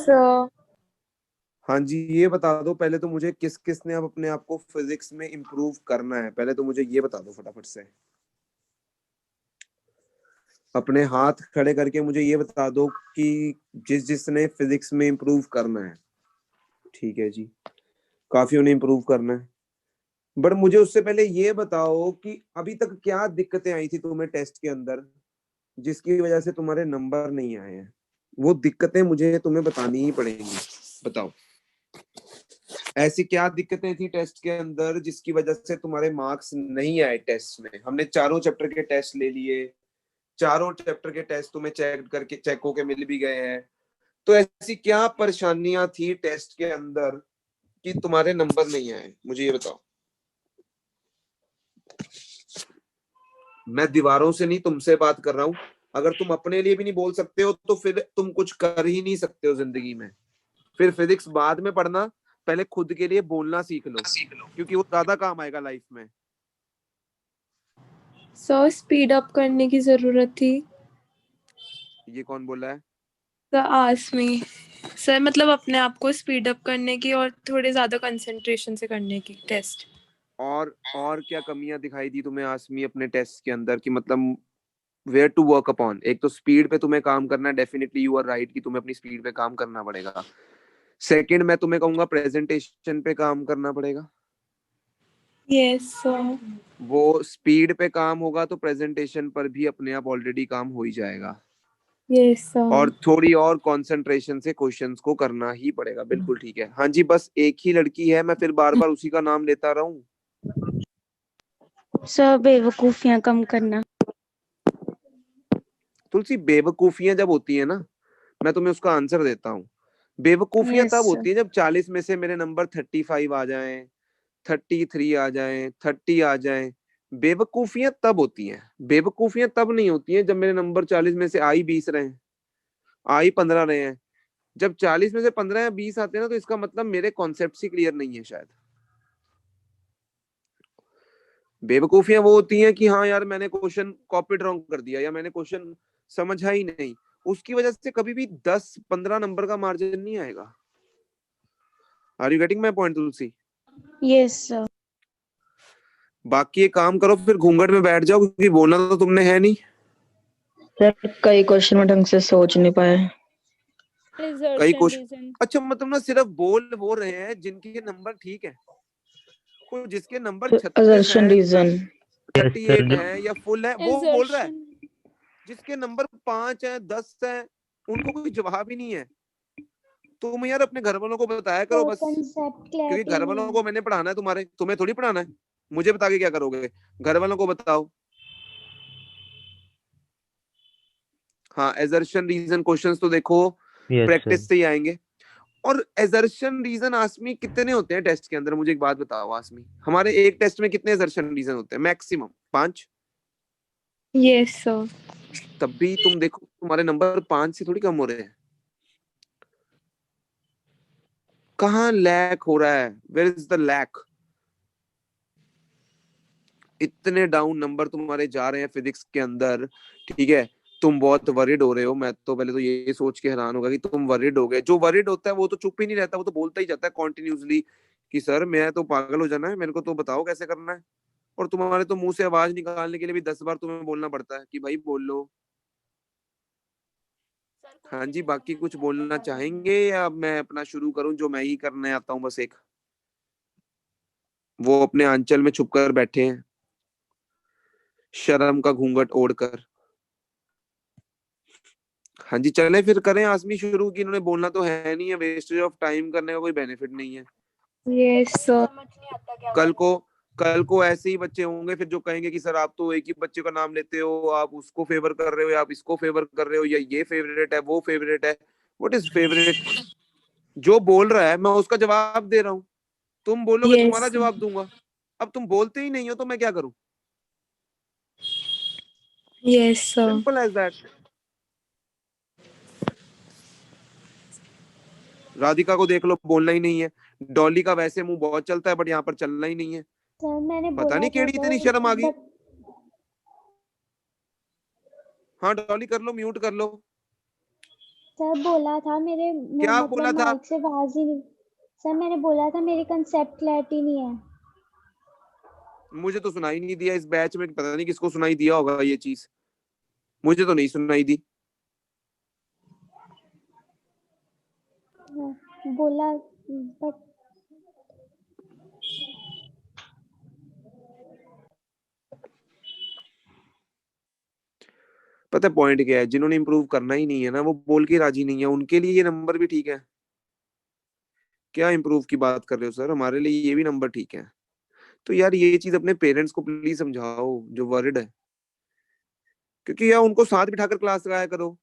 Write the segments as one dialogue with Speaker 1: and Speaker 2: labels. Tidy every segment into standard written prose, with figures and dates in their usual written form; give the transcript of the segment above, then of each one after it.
Speaker 1: Sir.
Speaker 2: हाँ जी, ये बता दो पहले तो मुझे, किस किस ने अब अपने आप को फिजिक्स में इम्प्रूव करना है, पहले तो मुझे ये बता दो फटाफट से। अपने हाथ खड़े करके मुझे ये बता दो कि जिसने फिजिक्स में इम्प्रूव करना है। ठीक है जी, काफी उन्हें इम्प्रूव करना है। बट मुझे उससे पहले ये बताओ कि अभी तक क्या दिक्कतें आई थी तुम्हें टेस्ट के अंदर, जिसकी वजह से तुम्हारे नंबर नहीं आए हैं। वो दिक्कतें मुझे तुम्हें बतानी ही पड़ेंगी। बताओ, ऐसी क्या दिक्कतें थी टेस्ट के अंदर जिसकी वजह से तुम्हारे मार्क्स नहीं आए टेस्ट में। हमने चारों चैप्टर के टेस्ट ले लिए, चारों चैप्टर के टेस्ट तुम्हें चेक होके मिल भी गए हैं। तो ऐसी क्या परेशानियां थी टेस्ट के अंदर कि तुम्हारे नंबर नहीं आए, मुझे ये बताओ। मैं दीवारों से नहीं, तुमसे बात कर रहा हूं। अगर तुम अपने लिए भी नहीं बोल सकते हो तो फिर तुम कुछ कर ही नहीं सकते हो जिंदगी में। फिर फिजिक्स बाद में पढ़ना, पहले खुद के लिए बोलना सीख लो, क्योंकि वो ज्यादा काम आएगा लाइफ में।
Speaker 1: सर स्पीड अप करने की जरूरत थी।
Speaker 2: ये कौन बोला है?
Speaker 1: सर आसमी। सर मतलब अपने आप को स्पीड अप करने की और थोड़े ज्यादा कंसंट्रेशन से करने की टेस्ट।
Speaker 2: और क्या कमियां दिखाई दी तुम्हें आसमी अपने टेस्ट के अंदर की, मतलब वेयर टू वर्क अपॉन। एक तो स्पीड पे तुम्हें काम करना है, डेफिनेटली यू आर राइट कि तुम्हें अपनी स्पीड पे काम करना पड़ेगा। सेकंड, मैं तुम्हें कहूंगा प्रेजेंटेशन पे काम करना पड़ेगा।
Speaker 1: Yes sir.
Speaker 2: वो स्पीड पे काम होगा तो प्रेजेंटेशन पर भी अपने आप ऑलरेडी काम हो ही जाएगा।
Speaker 1: Yes sir.
Speaker 2: और थोड़ी और कंसंट्रेशन से क्वेश्चंस को करना ही पड़ेगा। बिल्कुल ठीक है। हाँ जी, बस एक ही लड़की है, मैं फिर बार बार उसी का नाम लेता रहूं?
Speaker 3: सर बेवकूफियां कम करना।
Speaker 2: तुलसी, बेवकूफियां जब होती है ना, मैं तुम्हें उसका आंसर देता हूँ। बेवकूफियां
Speaker 3: यस
Speaker 2: तब
Speaker 3: सर।
Speaker 2: होती है जब 40 में से मेरे नंबर 35 आ जाएं, 33 आ जाएं, 30 आ जाएं। बेवकूफियां तब होती हैं। बेवकूफियां तब नहीं होती हैं जब मेरे नंबर 40 में से आ ही 20 रहे हैं, आ ही 15 रहे हैं। जब 40 में से 15 या 20 आते हैं ना, तो इसका मतलब मेरे कॉन्सेप्ट ही क्लियर नहीं है शायद। बेवकूफियां वो होती हैं कि हाँ यार, मैंने क्वेश्चन कॉपीड रॉन्ग कर दिया या मैंने क्वेश्चन समझा ही नहीं, उसकी वजह से कभी भी 10-15 नंबर का मार्जिन नहीं आएगा। Are you getting my point Tulsi?
Speaker 3: Yes sir.
Speaker 2: बाकी एक काम करो, फिर घूंघट में बैठ जाओ, क्योंकि बोलना तो तुमने है नहीं।
Speaker 3: सर कई क्वेश्चन में ढंग से सोच नहीं पाए।
Speaker 2: कई क्वेश्चन, अच्छा मतलब ना सिर्फ बोल वो रहे हैं जिनके नंबर ठीक है। कोई जिसके नंबर 36
Speaker 3: असर्शन
Speaker 2: है,
Speaker 3: रीजन।
Speaker 2: 38 है या फुल है, वो बोल रहा है।
Speaker 1: एजर्शन।
Speaker 2: जिसके नंबर 5 है, 10 है, उनको कोई जवाब ही नहीं है। तुम यार अपने घर वालों को बताया करो
Speaker 4: तो
Speaker 2: बस,
Speaker 4: कंसेप्ट
Speaker 2: क्योंकि
Speaker 4: क्लैरिटी
Speaker 2: घर
Speaker 4: नहीं
Speaker 2: वालों
Speaker 4: है।
Speaker 2: को मैंने पढ़ाना है, तुम्हें थोड़ी पढ़ाना है। मुझे बता के क्या करोगे? घर वालों को बताओ। हाँ, एजर्शन रीजन क्वेश्चंस तो देखो प्रैक्टिस से ही आएंगे। और एजर्शन रीजन आसमी कितने होते हैं टेस्ट के अंदर? मुझे एक बात बताओ आसमी, हमारे एक टेस्ट में कितने एजर्शन रीजन होते हैं? मैक्सिमम 5।
Speaker 1: Yes sir.
Speaker 2: तब भी तुम देखो तुम्हारे नंबर 5 से थोड़ी कम हो रहे हैं। कहाँ लैक हो रहा है? Where is the lack? इतने डाउन नंबर तुम्हारे जा रहे हैं फिजिक्स के अंदर। ठीक है, तुम बहुत वरिड हो रहे हो। मैं तो पहले तो ये सोच के हैरान होगा कि तुम वरिड हो गए। जो वरिड होता है वो तो चुप ही नहीं रहता, वो तो बोलता ही जाता है कॉन्टिन्यूसली कि सर मैं तो पागल हो जाना है, मेरे को तो बताओ कैसे करना है। और तुम्हारे तो मुंह से आवाज निकालने के लिए भी 10 बार तुम्हें बोलना पड़ता है कि भाई बोल लो। हाँ जी, बाकी कुछ बोलना चाहेंगे या मैं अपना शुरू करूं जो मैं ही करने आता हूँ? बस एक, वो अपने आंचल में छुप कर बैठे हैं, शर्म का घूंघट ओढ़कर। हाँ जी, चले फिर करें आसमी शुरू, की इन्होंने बोलना तो है नहीं है, वेस्टेज ऑफ टाइम करने का कोई बेनिफिट नहीं है।
Speaker 1: Yes sir.
Speaker 4: समझ नहीं आता क्या
Speaker 2: कल को कल को ऐसे ही बच्चे होंगे फिर जो कहेंगे कि सर आप तो एक ही बच्चे का नाम लेते हो, आप उसको फेवर कर रहे हो या आप इसको फेवर कर रहे हो, या ये फेवरेट है वो फेवरेट है। What is favourite? जो बोल रहा है मैं उसका जवाब दे रहा हूँ, तुम बोलोगे
Speaker 1: यस
Speaker 2: तुम्हारा जवाब दूंगा। अब तुम बोलते ही नहीं हो तो मैं क्या करूं?
Speaker 1: Yes sir.
Speaker 2: Simple as that. Radhika को देख लो, बोलना ही नहीं है। डॉली का वैसे मुंह बहुत चलता है, बट यहाँ पर चलना ही नहीं है।
Speaker 4: सर मैंने
Speaker 2: पता
Speaker 4: बोला
Speaker 2: नहीं
Speaker 4: था
Speaker 2: केड़ी इतनी
Speaker 4: सर
Speaker 2: शर्म आ गई।
Speaker 4: बट
Speaker 2: हाँ डॉली, कर लो, म्यूट कर लो।
Speaker 4: सर बोला था मेरे
Speaker 2: क्या बोला था?
Speaker 4: माइक से आवाज ही नहीं। सर मैंने बोला था मेरी कंसेप्ट क्लैरिटी नहीं है।
Speaker 2: मुझे तो सुनाई नहीं दिया इस बैच में, पता नहीं किसको सुनाई दिया होगा ये चीज, मुझे तो नहीं सुनाई दी।
Speaker 4: बोला बट
Speaker 2: पता है पॉइंट क्या है, जिन्होंने इंप्रूव करना ही नहीं है ना वो बोल के राजी नहीं है, उनके लिए ये नंबर भी ठीक है। क्या इंप्रूव की बात कर रहे हो सर, हमारे लिए ये भी नंबर ठीक है। तो यार ये चीज अपने पेरेंट्स को प्लीज समझाओ जो वर्ड है, क्योंकि यार उनको साथ बिठाकर क्लास लगाया करो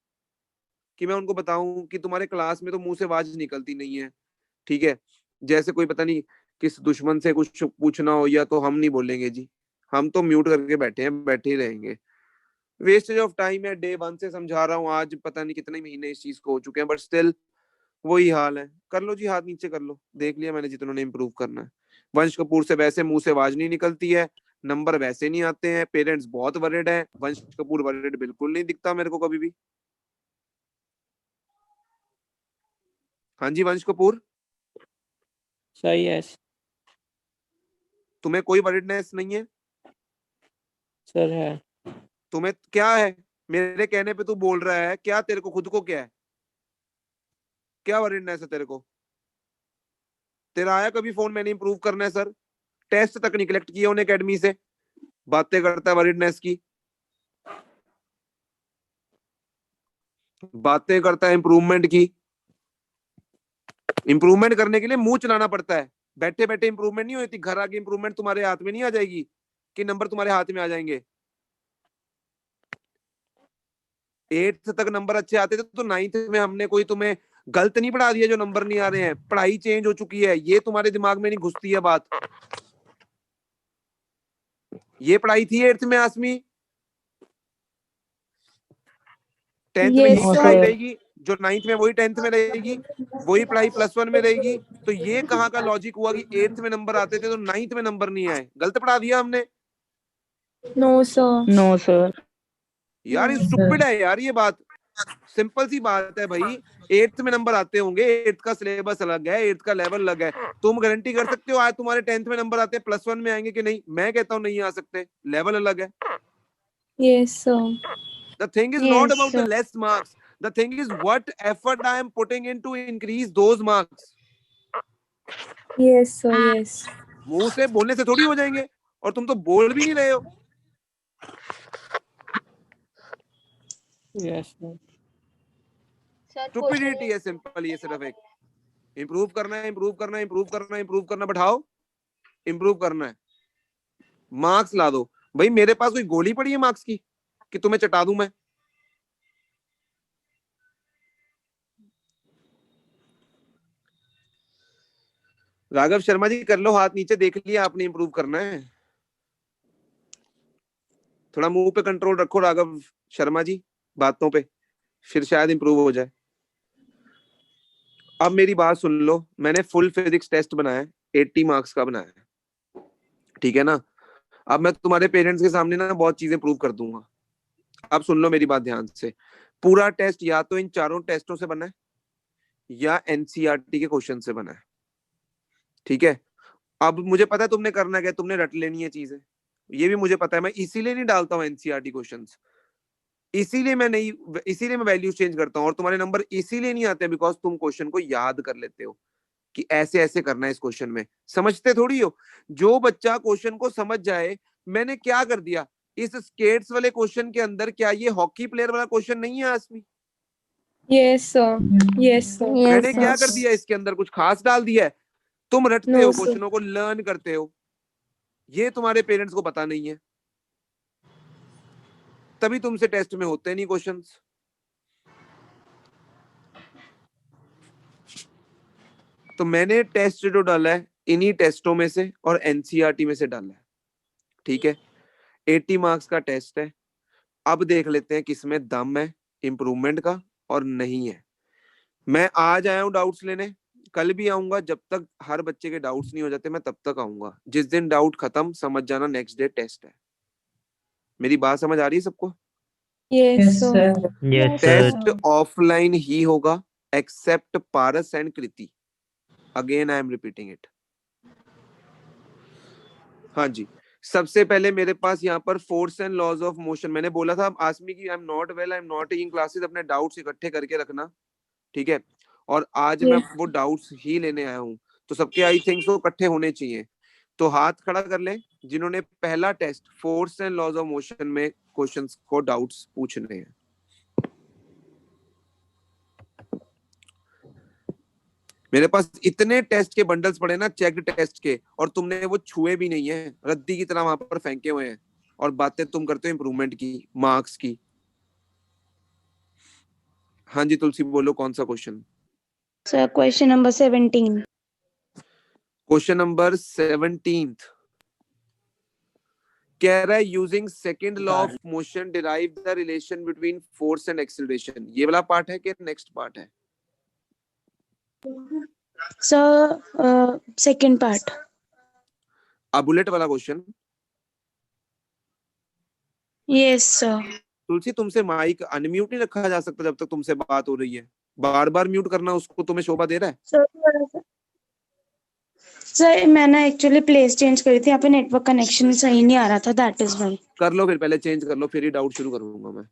Speaker 2: कि मैं उनको बताऊं कि तुम्हारे क्लास में तो मुंह से आवाज निकलती नहीं है, ठीक है, जैसे कोई पता नहीं किस दुश्मन से कुछ पूछना हो या तो हम नहीं बोलेंगे जी, हम तो म्यूट करके बैठे हैं, बैठे ही रहेंगे। वेस्टेज ऑफ टाइम है, डे 1 से समझा रहा हूँ, आज पता नहीं कितने महीने इस चीज को हो चुके हैं, बट स्टिल वही हाल है। कर लो जी, हाथ नीचे कर लो, देख लिया मैंने जितनों ने इंप्रूव करना है। वंश कपूर से वैसे मुंह से आवाज नहीं निकलती है, नंबर वैसे नहीं आते हैं, पेरेंट्स बहुत वरिड है, वंश कपूर वरिड बिल्कुल नहीं दिखता मेरे को कभी भी। हाँ जी वंश कपूर,
Speaker 5: सही है
Speaker 2: तुम्हें कोई वरिडनेस नहीं है?
Speaker 5: सर। है
Speaker 2: तुम्हें क्या है, मेरे कहने पे तू बोल रहा है, क्या तेरे को खुद को क्या है, क्या वरिडनेस है तेरे को? तेरा आया कभी फोन मैंने इंप्रूव करना है सर? टेस्ट तक निगलेक्ट किया उन्हें एकेडमी से, बातें करता है वरिडनेस की, बातें करता है इंप्रूवमेंट की। इंप्रूवमेंट करने के लिए मुंह चलाना पड़ता है, बैठे बैठे इंप्रूवमेंट नहीं होती, घर आके इंप्रूवमेंट तुम्हारे हाथ में नहीं आ जाएगी कि नंबर तुम्हारे हाथ में आ जाएंगे। 8th तक नंबर अच्छे आते थे तो 9th में हमने कोई तुम्हें गलत नहीं पढ़ा दिया जो नंबर नहीं आ रहे हैं, पढ़ाई चेंज हो चुकी है, ये तुम्हारे दिमाग में नहीं घुसती है बात। ये पढ़ाई थी 8th में आसमी, 10th में
Speaker 1: Yes,
Speaker 2: यही
Speaker 3: नो
Speaker 2: पढ़ाई
Speaker 3: सर।
Speaker 2: रहेगी, जो 9th में वही 10th में रहेगी, वही पढ़ाई +1 में रहेगी। तो ये कहाँ का लॉजिक हुआ कि 8th में नंबर आते थे तो 9th में नंबर नहीं आए? गलत पढ़ा दिया हमने
Speaker 1: no, sir.
Speaker 3: No sir.
Speaker 2: यार, ये स्टूपिड है यार ये बात, सिंपल सी बात है भाई। 8th में नंबर आते होंगे, 8th का सिलेबस अलग है, 8th का लेवल अलग है। तुम गारंटी कर सकते हो आज तुम्हारे 10th में नंबर आते हैं +1 में आएंगे कि नहीं? मैं कहता हूँ नहीं आ सकते, लेवल अलग है।
Speaker 1: Yes, sir.
Speaker 2: The thing is not about the less marks. The thing is what effort I am putting in to increase those marks.
Speaker 1: Yes, sir. Yes.
Speaker 2: मुंह से बोलने से थोड़ी हो जाएंगे, और तुम तो बोल भी नहीं रहे हो।
Speaker 5: यस
Speaker 2: स्टुपिडिटी है सिंपल, ये सिर्फ एक इंप्रूव करना है, इंप्रूव करना है, इंप्रूव करना है, इंप्रूव करना, बैठाओ इंप्रूव करना है, मार्क्स ला दो। भाई मेरे पास कोई गोली पड़ी है मार्क्स की कि तुम्हें चटा दूं मैं? राघव शर्मा जी कर लो हाथ नीचे, देख लिया आपने इंप्रूव करना है, थोड़ा मुंह पे कंट्रोल रखो राघव शर्मा जी बातों पे, फिर शायद इंप्रूव हो जाए। अब मेरी बात सुन लो, मैंने फुल फिजिक्स टेस्ट बनाया है, 80 मार्क्स का बनाया है, ठीक है ना? अब मैं तुम्हारे पेरेंट्स के सामने ना बहुत चीजें प्रूव कर दूंगा। अब सुन लो मेरी बात ध्यान से, पूरा टेस्ट या तो इन चारों टेस्टों से बना है या एनसीईआरटी के क्वेश्चन से बना है, ठीक है? अब मुझे पता है तुमने करना क्या, तुमने रट लेनी है चीजें, ये भी मुझे पता है, मैं इसीलिए नहीं डालता हूँ एनसीईआरटी क्वेश्चंस, इसीलिए मैं नहीं, इसीलिए मैं वैल्यू चेंज करता हूँ, और तुम्हारे नंबर इसीलिए नहीं आते बिकॉज तुम क्वेश्चन को याद कर लेते हो कि ऐसे ऐसे करना है इस क्वेश्चन में, समझते थोड़ी हो। जो बच्चा क्वेश्चन को समझ जाए, मैंने क्या कर दिया इस स्केट्स वाले क्वेश्चन के अंदर, क्या ये हॉकी प्लेयर वाला क्वेश्चन नहीं है आसमी?
Speaker 1: Yes, sir. Yes, sir.
Speaker 2: मैंने क्या कर दिया इसके अंदर, कुछ खास डाल दिया है? तुम रटते
Speaker 1: No,
Speaker 2: हो,
Speaker 1: sir.
Speaker 2: क्वेश्चनों को लर्न करते हो, ये तुम्हारे पेरेंट्स को पता नहीं है, तभी तुमसे टेस्ट में होते नहीं क्वेश्चंस। तो मैंने टेस्ट जो डाला है इन्हीं टेस्टों में से और एनसीईआरटी में से डाला है, ठीक है? 80 मार्क्स का टेस्ट है, अब देख लेते हैं किसमें दम है इंप्रूवमेंट का और नहीं है। मैं आज आया हूं डाउट्स लेने, कल भी आऊंगा, जब तक हर बच्चे के डाउट्स नहीं हो जाते मैं तब तक आऊंगा। जिस दिन डाउट खत्म समझ जाना नेक्स्ट डे टेस्ट है। मेरी बात समझ आ रही है सबको?
Speaker 1: Yes, sir.
Speaker 5: Yes, sir.
Speaker 2: Test offline ही होगा except Paras and Kriti. Again I am repeating it. हाँ जी, सबसे पहले मेरे पास यहाँ पर force and laws of motion, मैंने बोला था आसमी की I am not well, I am not taking classes, अपने डाउट्स इकट्ठे करके रखना, ठीक है। और आज मैं
Speaker 1: Yes.
Speaker 2: वो डाउट्स ही लेने आया हूँ, तो सबके आई थिंक सो इकट्ठे होने चाहिए। तो हाथ खड़ा कर लें जिन्होंने पहला test force and laws of motion में क्वेश्चंस को डाउट्स पूछने हैं। मेरे पास इतने टेस्ट के बंडल्स पड़े ना, चेक्ड टेस्ट के, और तुमने वो छुए भी नहीं है, रद्दी की तरह वहां पर फेंके हुए हैं, और बातें तुम करते हो इंप्रूवमेंट की, मार्क्स की। हाँ जी तुलसी बोलो, कौन सा question?
Speaker 6: Sir question number 17।
Speaker 2: Question number 17 कह रहा है using second law of motion derive the relation between force and acceleration. ये वाला पार्ट है कि नेक्स्ट पार्ट है?
Speaker 6: Sir second part.
Speaker 2: बुलेट वाला क्वेश्चन।
Speaker 6: Yes sir.
Speaker 2: तुलसी तुमसे माइक अनम्यूट नहीं रखा जा सकता जब तक तुमसे बात हो रही है, बार बार म्यूट करना उसको तुम्हें शोभा दे रहा है?
Speaker 6: सर मैंने एक्चुअली प्लेस चेंज करी थी, यहाँ पे नेटवर्क कनेक्शन सही नहीं आ रहा था, दैट इज व्हाई।
Speaker 2: कर लो फिर, पहले चेंज कर लो, फिर ही डाउट शुरू करूंगा मैं।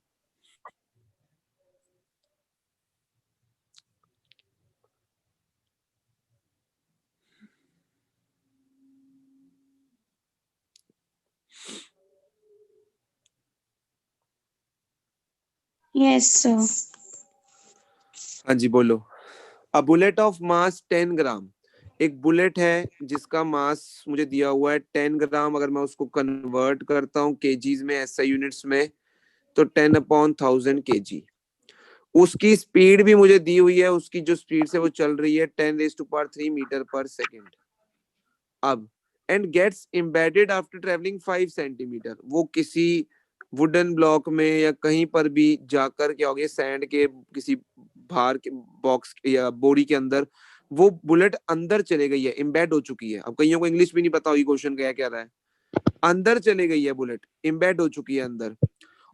Speaker 6: Yes sir.
Speaker 2: हाँ जी बोलो। अ बुलेट ऑफ मास 10 ग्राम, एक बुलेट है जिसका मास मुझे दिया हुआ है 10 ग्राम। अगर मैं उसको कन्वर्ट करता हूँ केजीज में, एसआई यूनिट्स में, तो 10/1000 केजी। उसकी स्पीड भी मुझे दी हुई है, उसकी जो स्पीड से वो चल रही है 10⁻³ मीटर पर सेकेंड। अब and gets embedded after travelling 5 centimetre, वो किसी वुडन ब्लॉक में या कहीं पर भी जाकर क्या हो गया, सैंड के किसी भार के बॉक्स या बोरी के अंदर वो बुलेट अंदर चले गई है, एम्बेड हो चुकी है। अब कईयों को इंग्लिश भी नहीं पता होगी क्वेश्चन क्या कह रहा है। अंदर चले गई है बुलेट, एम्बेड हो चुकी है अंदर।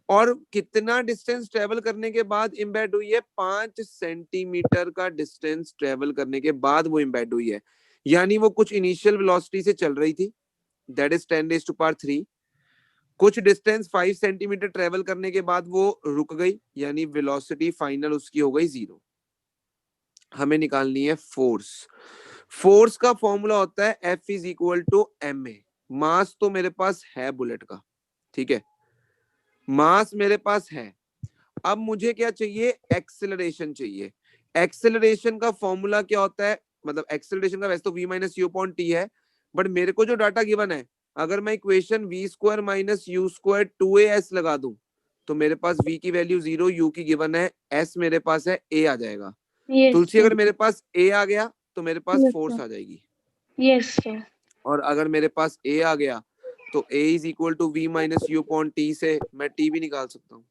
Speaker 2: और कितना डिस्टेंस ट्रेवल करने के बाद एम्बेड हुई है? 5 सेंटीमीटर का डिस्टेंस ट्रेवल करने के बाद वो एम्बेड हुई है। यानी वो कुछ इनिशियल वेलोसिटी से चल रही थी, दैट इज 10⁻³ कुछ डिस्टेंस 5 सेंटीमीटर ट्रेवल करने के बाद वो रुक गई, यानी वेलोसिटी फाइनल उसकी हो गई 0। हमें निकालनी है फोर्स। फोर्स का फॉर्मूला होता है F=ma। मास तो मेरे पास है बुलेट का, ठीक है, मास मेरे पास है। अब मुझे क्या चाहिए? एक्सेलरेशन चाहिए। एक्सेलरेशन का फॉर्मूला क्या होता है? मतलब एक्सेलरेशन का वैसे तो v-u/t है, बट मेरे को जो डाटा गिवन है, अगर मैं इक्वेशन v² - u² 2as लगा दूं, तो मेरे पास v की वैल्यू 0, u की गिवन है, s मेरे पास है, a आ जाएगा। तुलसी अगर मेरे पास a आ गया तो मेरे पास फोर्स आ जाएगी।
Speaker 6: Yes sir.
Speaker 2: और अगर मेरे पास a आ गया तो a = v-u/t से मैं t भी निकाल सकता हूँ।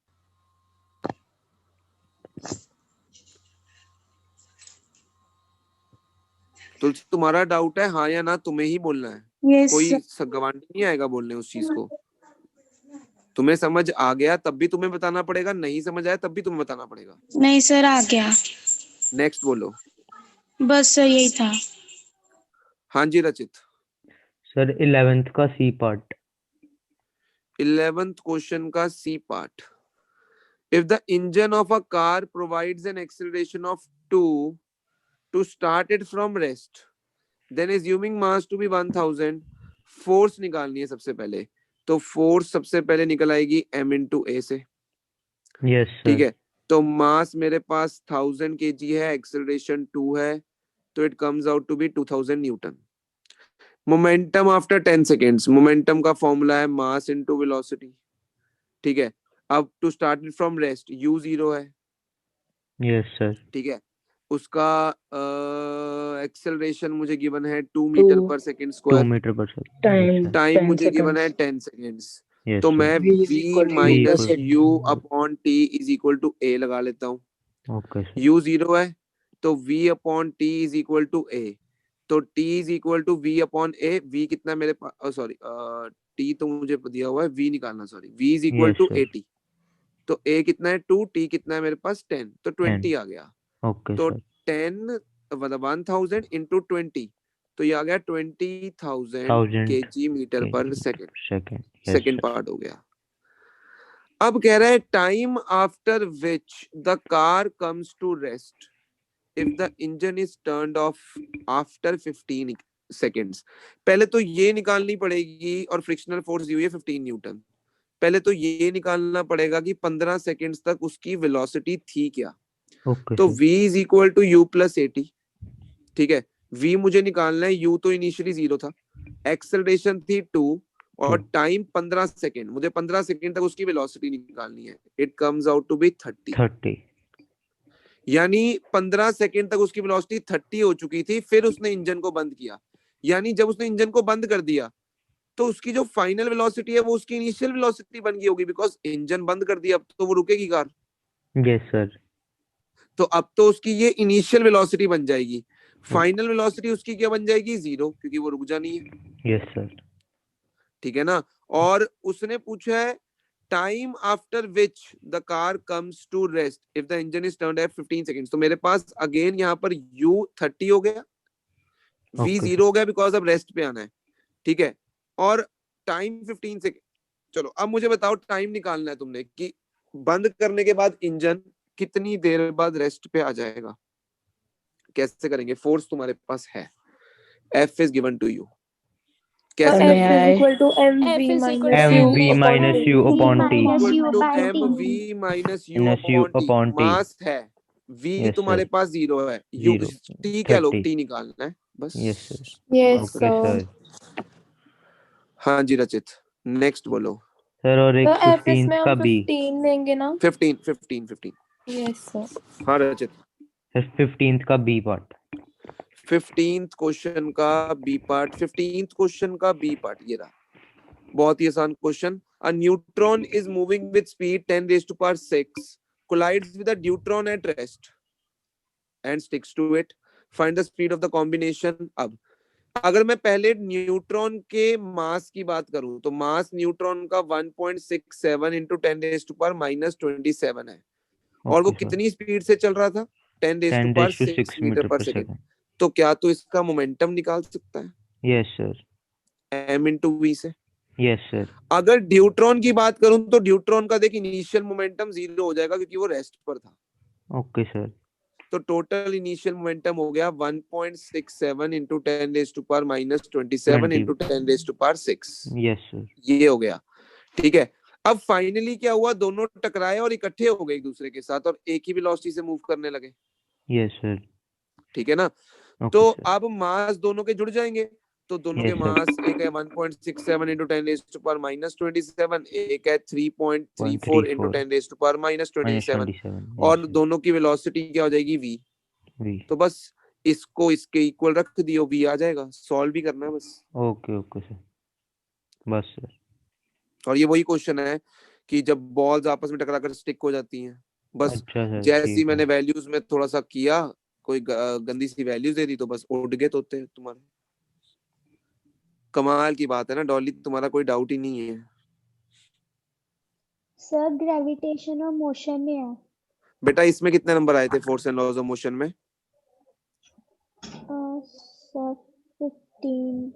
Speaker 2: तो तुम्हारा डाउट है हाँ या ना, तुम्हें ही बोलना है,
Speaker 6: यस
Speaker 2: कोई
Speaker 6: सर।
Speaker 2: गवांडी नहीं आएगा बोलने उस चीज को। तुम्हें समझ आ गया तब भी तुम्हें बताना पड़ेगा, नहीं समझ आया तब भी तुम्हें बताना पड़ेगा।
Speaker 6: नहीं सर आ गया।
Speaker 2: नेक्स्ट बोलो।
Speaker 6: बस सर यही था।
Speaker 2: हाँ जी रचित।
Speaker 5: सर 11th का सी पार्ट।
Speaker 2: 11th क्वेश्चन का C part. If the engine of a car provides an acceleration of 2 to start it from rest, then assuming mass to be 1000, force निकालनी है सबसे पहले। तो फोर्स सबसे पहले निकल आएगी m/a से,
Speaker 5: यस
Speaker 2: ठीक
Speaker 5: सर।
Speaker 2: है। तो मास मेरे पास 1000 kg है, एक्सेलरेशन 2 है, तो it comes out to be 2000 newton. Momentum after 10 seconds, momentum का फॉर्मूला है मास इनटू वेलोसिटी, ठीक है। अब to start it from rest, u 0 है,
Speaker 5: यस सर।
Speaker 2: ठीक है। उसका एक्सेलरेशन मुझे गिवन है 2 मीटर पर second
Speaker 5: 2
Speaker 2: square,
Speaker 5: metre per second.
Speaker 3: Time
Speaker 2: time
Speaker 3: 10
Speaker 2: मुझे गिवन है
Speaker 3: seconds.
Speaker 2: 10 सेकेंड्स।
Speaker 5: यस
Speaker 2: तो
Speaker 5: सर।
Speaker 2: मैं
Speaker 3: V is
Speaker 2: v
Speaker 3: equal to
Speaker 2: minus
Speaker 3: U
Speaker 2: u upon t is equal to a लगा लेता हूँ।
Speaker 5: Okay sir.
Speaker 2: u 0 है तो v upon t is equal to a, तो t is equal to v upon a। v कितना मेरे पास, sorry t तो मुझे दिया हुआ है, v निकालना, sorry, v is equal
Speaker 5: yes
Speaker 2: to
Speaker 5: sir.
Speaker 2: 80। तो a कितना है 2, t कितना है मेरे पास 10, तो 20 आ गया।
Speaker 5: ओके
Speaker 2: तो
Speaker 5: सर
Speaker 2: 10 मतलब 1000 इंटू 20, तो ये आ गया 20,000
Speaker 5: 1000
Speaker 2: kg मीटर पर सेकेंड।
Speaker 5: सेकेंड
Speaker 2: सेकेंड पार्ट हो गया। अब कह रहा है time after which the car comes to rest if the engine is turned off after 15 seconds. पहले तो ये निकालनी पड़ेगी, और फ्रिक्शनल फोर्स दी हुई है 15 न्यूटन। पहले तो ये निकालना पड़ेगा कि 15 सेकेंड्स तक उसकी वेलोसिटी थी क्या।
Speaker 5: ओके
Speaker 2: तो
Speaker 5: sir
Speaker 2: v is equal to u plus a t. ठीक है, v मुझे निकालना है, u तो इनिशियली 0 था, एक्सेलरेशन थी 2 और टाइम 15 सेकेंड, मुझे 15 सेकेंड तक उसकी वेलोसिटी निकालनी है। It comes out to be 30।
Speaker 5: 30
Speaker 2: यानी 15 सेकेंड तक उसकी वेलोसिटी 30 हो चुकी थी, फिर उसने इंजन को बंद किया। यानी जब उसने इंजन को बंद कर दिया तो उसकी जो फाइनल वेलोसिटी है वो उसकी इनिशियल वेलोसिटी बन गई होगी, बिकॉज इंजन बंद कर दिया, अब तो वो रुकेगी कार।
Speaker 5: यस सर
Speaker 2: तो अब तो उसकी ये इनिशियल वेलोसिटी बन जाएगी। फाइनल वेलोसिटी उसकी क्या बन जाएगी? 0, क्योंकि वो रुक जानी है।
Speaker 5: यस सर
Speaker 2: ठीक है ना। और उसने पूछा है time after which the car comes to rest if the engine is turned at 15 seconds. तो मेरे पास अगेन यहाँ पर u 30 हो गया, v
Speaker 5: Okay.
Speaker 2: 0 हो गया, बिकॉज अब रेस्ट पे आना है। ठीक है, और टाइम 15 सेकेंड। चलो अब मुझे बताओ, टाइम निकालना है तुमने कि बंद करने के बाद इंजन कितनी देर बाद रेस्ट पे आ जाएगा। कैसे करेंगे? फोर्स तुम्हारे पास है, F is given to you।
Speaker 1: तो
Speaker 2: कैसे
Speaker 3: May
Speaker 1: F
Speaker 2: करेंगे?
Speaker 1: is
Speaker 3: I?
Speaker 1: equal to
Speaker 4: F
Speaker 1: mv
Speaker 4: is equal
Speaker 1: minus
Speaker 4: to
Speaker 1: u
Speaker 5: mv
Speaker 1: upon
Speaker 5: minus
Speaker 1: t।
Speaker 5: u
Speaker 4: v
Speaker 5: upon t
Speaker 4: minus
Speaker 2: equal
Speaker 4: u
Speaker 2: to
Speaker 4: by t।
Speaker 2: mv minus u
Speaker 5: minus u
Speaker 2: upon t।
Speaker 5: upon t
Speaker 2: mass है, v
Speaker 5: yes
Speaker 2: तुम्हारे
Speaker 5: sir
Speaker 2: पास 0 है, u
Speaker 5: 0
Speaker 2: t कह लो,
Speaker 5: 30
Speaker 2: t निकालना है बस।
Speaker 5: yes sir
Speaker 1: Yes
Speaker 5: okay
Speaker 1: sir।
Speaker 5: Sir
Speaker 2: हाँ जी रचित, next बोलो।
Speaker 5: सर और
Speaker 1: तो
Speaker 5: एक
Speaker 1: F इसमें
Speaker 5: 15th
Speaker 1: हम
Speaker 5: का b
Speaker 1: 15 लेंगे ना?
Speaker 2: 15।
Speaker 1: Yes sir।
Speaker 2: हाँ रचित,
Speaker 5: सर 15th का b पार्ट
Speaker 2: 15th क्वेश्चन का बी पार्ट। 15th क्वेश्चन का बी पार्ट ये रहा, बहुत ही आसान question. A neutron is moving with speed 10 raised to power 6 collides with a deuteron at rest and sticks to it. Find the speed of the combination। अब अगर मैं पहले neutron के मास की बात करूं तो मास न्यूट्रॉन का 1.67 इंटू 10 raised to power -27 है, और वो
Speaker 5: ओके सर
Speaker 2: कितनी स्पीड से चल रहा था? 10 raised to
Speaker 5: 10
Speaker 2: power
Speaker 5: raised to
Speaker 2: 6
Speaker 5: 6
Speaker 2: metre
Speaker 5: meter
Speaker 2: पर
Speaker 5: per
Speaker 2: सेकेंड।
Speaker 5: second
Speaker 2: तो क्या तो इसका मोमेंटम निकाल सकता है
Speaker 5: yes sir
Speaker 2: m into v से?
Speaker 5: yes sir
Speaker 2: अगर ड्यूट्रॉन की बात करूं तो ड्यूट्रॉन का देख इनिशियल मोमेंटम 0 हो जाएगा, क्योंकि वो रेस्ट पर था।
Speaker 5: ओके सर
Speaker 2: तो टोटल इनिशियल मोमेंटम हो गया 1.67 into 10 raised to power -27 into 10 raised to power 6।
Speaker 5: yes sir
Speaker 2: ये हो गया। ठीक है, अब फाइनली क्या हुआ? दोनों टकराए और इकट्ठे हो गए एक दूसरे के साथ, और एक ही वेलोसिटी से मूव करने लगे।
Speaker 5: yes sir
Speaker 2: ठीक है ना।
Speaker 5: ओके
Speaker 2: तो
Speaker 5: सर
Speaker 2: अब मास दोनों के जुड़ जाएंगे, तो दोनों के
Speaker 5: yes sir
Speaker 2: मास, एक है 1.67 इंटू 10 raised to power -27, एक है 3.34 इंटू
Speaker 5: 0.34
Speaker 2: 10 raised to power -27,
Speaker 5: 27
Speaker 2: और
Speaker 5: yes sir
Speaker 2: दोनों की वेलोसिटी क्या हो जाएगी? v।
Speaker 5: v
Speaker 2: तो बस इसको इसके इक्वल रख दियो, v आ जाएगा। सॉल्व भी करना है बस।
Speaker 5: ओके ओके सर बस सर
Speaker 2: और ये वही क्वेश्चन है कि जब बॉल्स आपस में टकराकर स्टिक हो जाती हैं, बस
Speaker 5: अच्छा सर
Speaker 2: जैसी
Speaker 5: ठीक
Speaker 2: मैंने
Speaker 5: है
Speaker 2: वैल्यूज में थोड़ा सा किया, कोई गंदी सी वैल्यूज दे दी, तो बस उड़ गए तोते तुम्हारे। कमाल की बात है ना डॉली, तुम्हारा कोई डाउट ही नहीं है।
Speaker 4: सर ग्रेविटेशन और मोशन में है।
Speaker 2: बेटा इसमें कितने नंबर आए थे force and laws of motion में?
Speaker 4: सर 15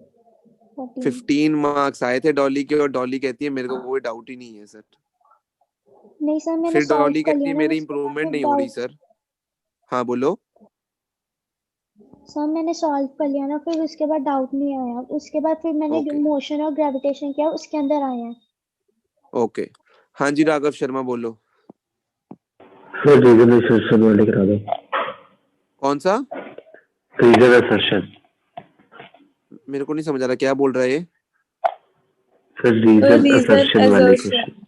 Speaker 4: 14।
Speaker 2: 15 मार्क्स आए थे डॉली के, और डॉली कहती है मेरे को कोई डाउट ही नहीं है सर।
Speaker 4: नहीं सर मैंने
Speaker 2: फिर
Speaker 4: सॉल्व
Speaker 2: डॉली
Speaker 4: कर
Speaker 2: कहती
Speaker 4: लिया
Speaker 2: है
Speaker 4: ना,
Speaker 2: मेरी
Speaker 4: उसके बाद
Speaker 2: इंप्रूवमेंट
Speaker 4: फिर
Speaker 2: नहीं हो रही
Speaker 4: डाउट।
Speaker 2: सर। हाँ बोलो।
Speaker 4: सर मैंने सॉल्व कर लिया ना, फिर उसके बाद डाउट नहीं आया। उसके बाद फिर मैंने
Speaker 2: ओके
Speaker 4: मोशन और ग्रेविटेशन किया, उसके अंदर आए हैं।
Speaker 2: ओके। हाँ जी राघव शर्मा बोलो।
Speaker 7: सर रीजन असर्शन वाले करा दो।
Speaker 2: कौन सा?
Speaker 7: Reason assertion.
Speaker 2: मेरे को नहीं समझ आ रहा क्या बोल रहा है ये।
Speaker 7: सर रीजन
Speaker 1: रीजन
Speaker 7: असर्शन वाले
Speaker 1: assertion।
Speaker 7: क्वेश्चन।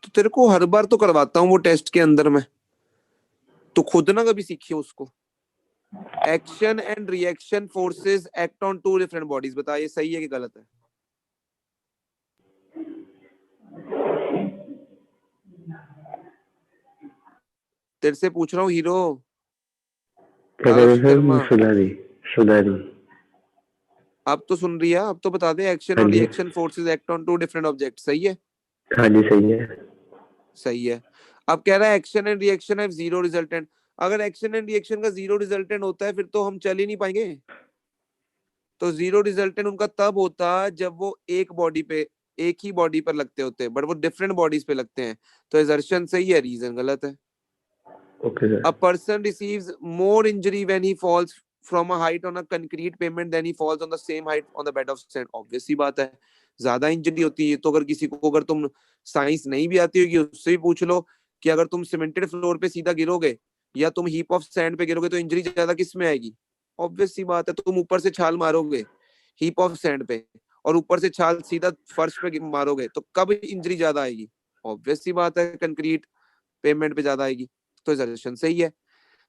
Speaker 2: तो तेरे को हर बार तो करवाता हूँ वो टेस्ट के अंदर में, तो खुद ना कभी सीखिए उसको। Action and reaction forces act on two different bodies, बता ये सही है कि गलत है? तेरे से पूछ रहा हूँ हीरो।
Speaker 7: क्या कह रहे
Speaker 2: राघव शर्मा,
Speaker 7: सर? सुना रही।
Speaker 2: अब तो सुन रही है, अब तो बता दे। एक्शन
Speaker 7: हाँ
Speaker 2: और
Speaker 7: जी
Speaker 2: reaction forces act on two different object, सही है?
Speaker 7: हाँ जी सही है।
Speaker 2: सही है। अब कह रहा है action and reaction have zero resultant. अगर एक्शन एंड रिएक्शन का जीरो रिजल्टेंट होता है फिर तो हम चल ही नहीं पाएंगे। तो जीरो रिजल्टेंट उनका तब होता जब वो एक बॉडी पे, एक ही बॉडी पर लगते होते हैं, बट वो डिफरेंट बॉडीज पे लगते हैं। तो एजर्शन सही है, रीजन गलत है।
Speaker 7: Okay
Speaker 2: A
Speaker 7: sir.
Speaker 2: person receives more injury when he falls from a height on a concrete pavement than he falls on the same height on the bed of sand. Obvious सी बात है, ज्यादा injury होती है। तो अगर किसी को, अगर तुम साइंस नहीं भी आती होगी उससे भी पूछ लो कि अगर तुम सीमेंटेड फ्लोर पे सीधा गिरोगे या तुम हीप ऑफ सैंड पे गिरोगे तो इंजरी ज्यादा किस में आएगी? ऑब्वियस सी बात है। तुम ऊपर से छाल मारोगे हीप ऑफ सैंड पे और ऊपर से छाल सीधा फर्श पे मारोगे तो कब इंजरी ज्यादा आएगी? ऑब्वियस सी बात है, कंक्रीट पेमेंट पे ज्यादा आएगी। तो सजेशन सही है।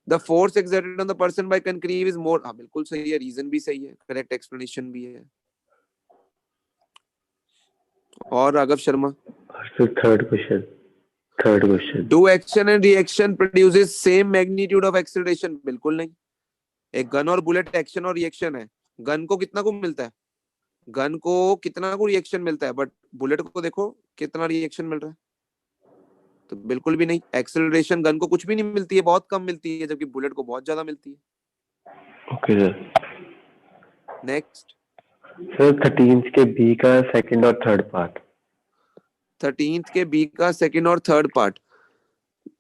Speaker 2: The force exerted on the person by concrete is more. हाँ बिल्कुल सही है, रीजन भी सही है, करेक्ट एक्सप्लेनेशन भी है। और Raghav Sharma,
Speaker 7: sir third question.
Speaker 2: Do action and reaction produces same magnitude of acceleration? बिल्कुल नहीं। एक गन और बुलेट एक्शन और रिएक्शन है। गन को कितना को मिलता है? गन को कितना को रिएक्शन मिलता है, बट बुलेट को देखो कितना रिएक्शन मिल रहा है। तो बिल्कुल भी नहीं। एक्सेलरेशन गन को कुछ भी नहीं मिलती है, बहुत कम मिलती है, जबकि बुलेट को बहुत ज्यादा मिलती है।
Speaker 7: Okay sir.
Speaker 2: Next.
Speaker 7: Sir 13th के बी का सेकंड और थर्ड पार्ट।
Speaker 2: 13th के बी का सेकंड और थर्ड पार्ट।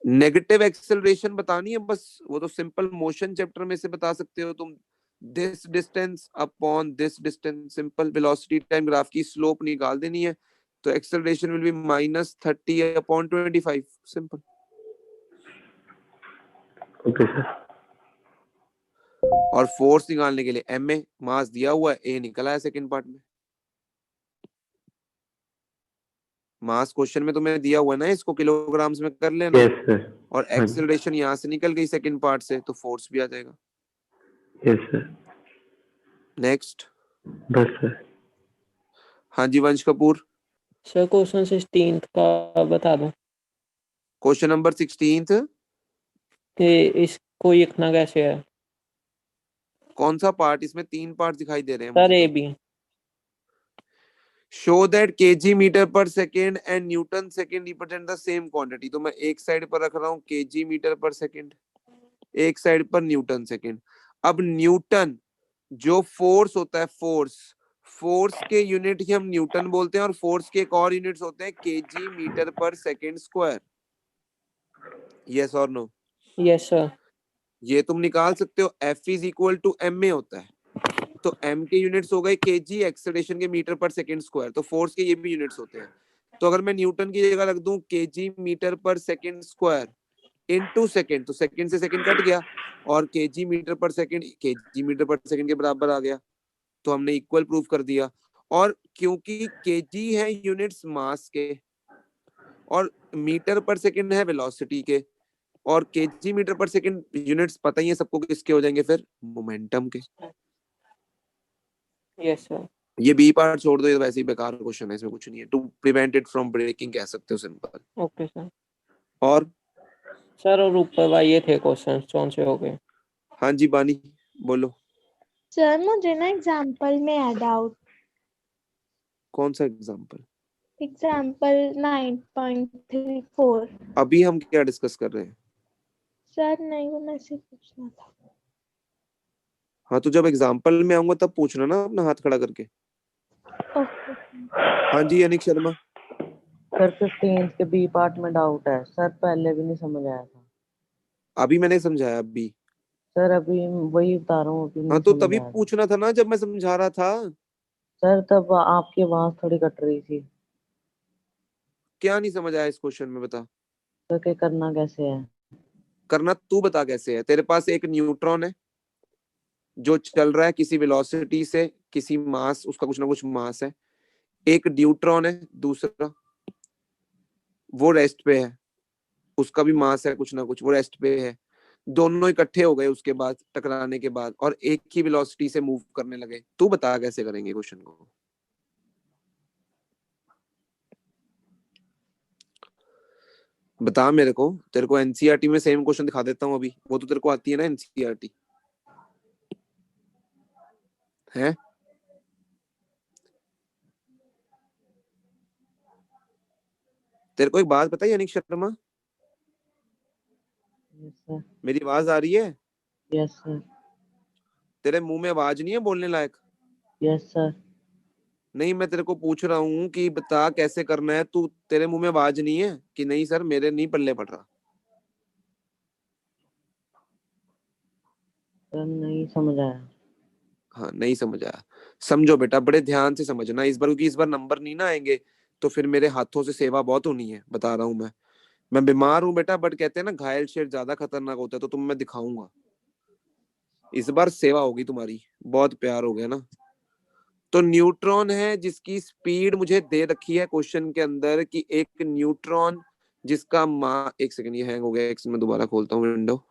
Speaker 2: नेगेटिव एक्सेलरेशन बतानी है बस, वो तो सिंपल मोशन चैप्टर में से बता सकते हो तुम। This distance upon this distance, simple velocity time graph की स्लोप निकाल देनी है। तो acceleration will be -30/25, simple.
Speaker 7: Okay sir.
Speaker 2: और फोर्स निकालने के लिए एम ए मास दिया हुआ है, ए निकला है सेकंड पार्ट में। मास क्वेश्चन में तुम्हें दिया हुआ है ना, इसको किलोग्राम्स में कर लेना।
Speaker 7: Yes sir.
Speaker 2: और एक्सेलरेशन यहाँ से निकल गई सेकंड पार्ट से, तो फोर्स भी आ जाएगा।
Speaker 7: Yes sir.
Speaker 2: नेक्स्ट।
Speaker 7: बस सर।
Speaker 2: हाँ जी वंश कपूर।
Speaker 8: सर क्वेश्चन 16th का बता दो
Speaker 2: क्वेश्चन नंबर 16
Speaker 8: कि इसको लिखना कैसे है।
Speaker 2: कौन सा पार्ट? इसमें 3 पार्ट दिखाई दे रहे हैं
Speaker 8: सर
Speaker 2: मुझे
Speaker 8: ए
Speaker 2: तो।
Speaker 8: B.
Speaker 2: Show that kg metre पर second and newton second represent the same quantity. तो मैं एक साइड पर रख रहा हूँ केजी मीटर पर सेकेंड, एक साइड पर न्यूटन सेकेंड। अब न्यूटन जो फोर्स होता है, फोर्स के यूनिट ही हम न्यूटन बोलते हैं, और फोर्स के एक और यूनिट्स होते हैं केजी मीटर पर सेकेंड स्क्वायर। यस और नो?
Speaker 8: Yes sir.
Speaker 2: ये तुम निकाल सकते हो, F is equal to M A होता है। तो m के यूनिट्स हो गए केजी, एक्सेलरेशन के मीटर पर सेकंड स्क्वायर, तो फोर्स के ये भी यूनिट्स होते हैं। तो अगर मैं न्यूटन की जगह रख दूं KG metre per second square into second, तो सेकंड से सेकंड कट गया और KG metre per second KG metre per second के बराबर आ गया। तो हमने इक्वल प्रूफ कर दिया। और क्योंकि केजी है यूनिट्स मास के और मीटर पर सेकंड है वेलोसिटी के, और KG metre per second units पता ही है सबको किसके हो जाएंगे फिर? मोमेंटम के।
Speaker 8: Yes sir.
Speaker 2: ये बी पार्ट छोड़ दो, ये वैसे ही बेकार क्वेश्चन है, इसमें कुछ नहीं है। To prevent it from breaking कह सकते हो, सिंपल।
Speaker 8: Okay sir.
Speaker 2: और
Speaker 8: सर और ऊपर वाले ये थे क्वेश्चन, कौन से हो गए?
Speaker 2: हाँ जी बानी बोलो।
Speaker 4: सर मुझे ना एग्जाम्पल में है डाउट।
Speaker 2: कौन सा एग्जांपल?
Speaker 4: एग्जाम्पल 9.34।
Speaker 2: अभी हम क्या डिस्कस कर रहे हैं?
Speaker 4: सर नहीं, वो मैसेज पूछना था।
Speaker 2: हाँ तो जब एग्जांपल में आऊंगा तब पूछना ना, अपना हाथ खड़ा करके।
Speaker 4: ओके।
Speaker 2: हाँ जी अनिक शर्मा।
Speaker 3: सर 15th के बी पार्ट में डाउट है सर, पहले भी नहीं समझ आया था
Speaker 2: अभी मैंने समझाया अभी।
Speaker 3: सर, अभी वही बता रहा हूँ, अभी
Speaker 2: हाँ
Speaker 3: नहीं
Speaker 2: तो
Speaker 3: समझ
Speaker 2: तभी
Speaker 3: आया था
Speaker 2: पूछना था ना जब मैं समझा रहा था।
Speaker 3: सर, तब आपकी आवाज थोड़ी कट रही थी।
Speaker 2: क्या नहीं समझ आया इस क्वेश्चन में, बता।
Speaker 3: सर के करना कैसे है?
Speaker 2: करना तू बता कैसे है। तेरे पास एक न्यूट्रॉन है जो चल रहा है किसी वेलोसिटी से, किसी मास, उसका कुछ ना कुछ मास है। एक ड्यूट्रॉन है दूसरा, वो रेस्ट पे है, उसका भी मास है कुछ ना कुछ, वो रेस्ट पे है। दोनों इकट्ठे हो गए उसके बाद, टकराने के बाद, और एक ही वेलोसिटी से मूव करने लगे। तू बता कैसे करेंगे क्वेश्चन को। बता मेरे को। तेरे को एनसीईआरटी में सेम क्वेश्चन दिखा देता हूँ अभी, वो तो तेरे को आती है ना एनसीईआरटी है। तेरे को एक बात पता है अनिक शर्मा,
Speaker 3: यस सर।
Speaker 2: मेरी आवाज आ रही है?
Speaker 3: Yes sir.
Speaker 2: तेरे मुंह में आवाज नहीं है बोलने लायक?
Speaker 3: Yes sir.
Speaker 2: नहीं, मैं तेरे को पूछ रहा हूँ कि बता कैसे करना है। तू तेरे मुंह में आवाज नहीं है कि नहीं सर मेरे नहीं पल्ले पड़ रहा?
Speaker 3: सर नहीं समझ आया।
Speaker 2: हाँ, नहीं समझ आया। समझो बेटा, बड़े ध्यान से समझना इस बार, क्योंकि इस बार नंबर नहीं ना आएंगे तो फिर मेरे हाथों से सेवा बहुत होनी है, बता रहा हूँ मैं बीमार हूँ बेटा, बट कहते हैं ना घायल शेर ज्यादा खतरनाक होता है, तो तुम्हें मैं दिखाऊंगा। इस बार सेवा होगी तुम्हारी, बहुत प्यार हो गया ना। तो न्यूट्रॉन है जिसकी स्पीड मुझे दे रखी है क्वेश्चन के अंदर कि एक न्यूट्रॉन जिसका एक सेकंड, ये हैंग हो गया, एक सेकंड मैं दोबारा खोलता हूँ विंडो।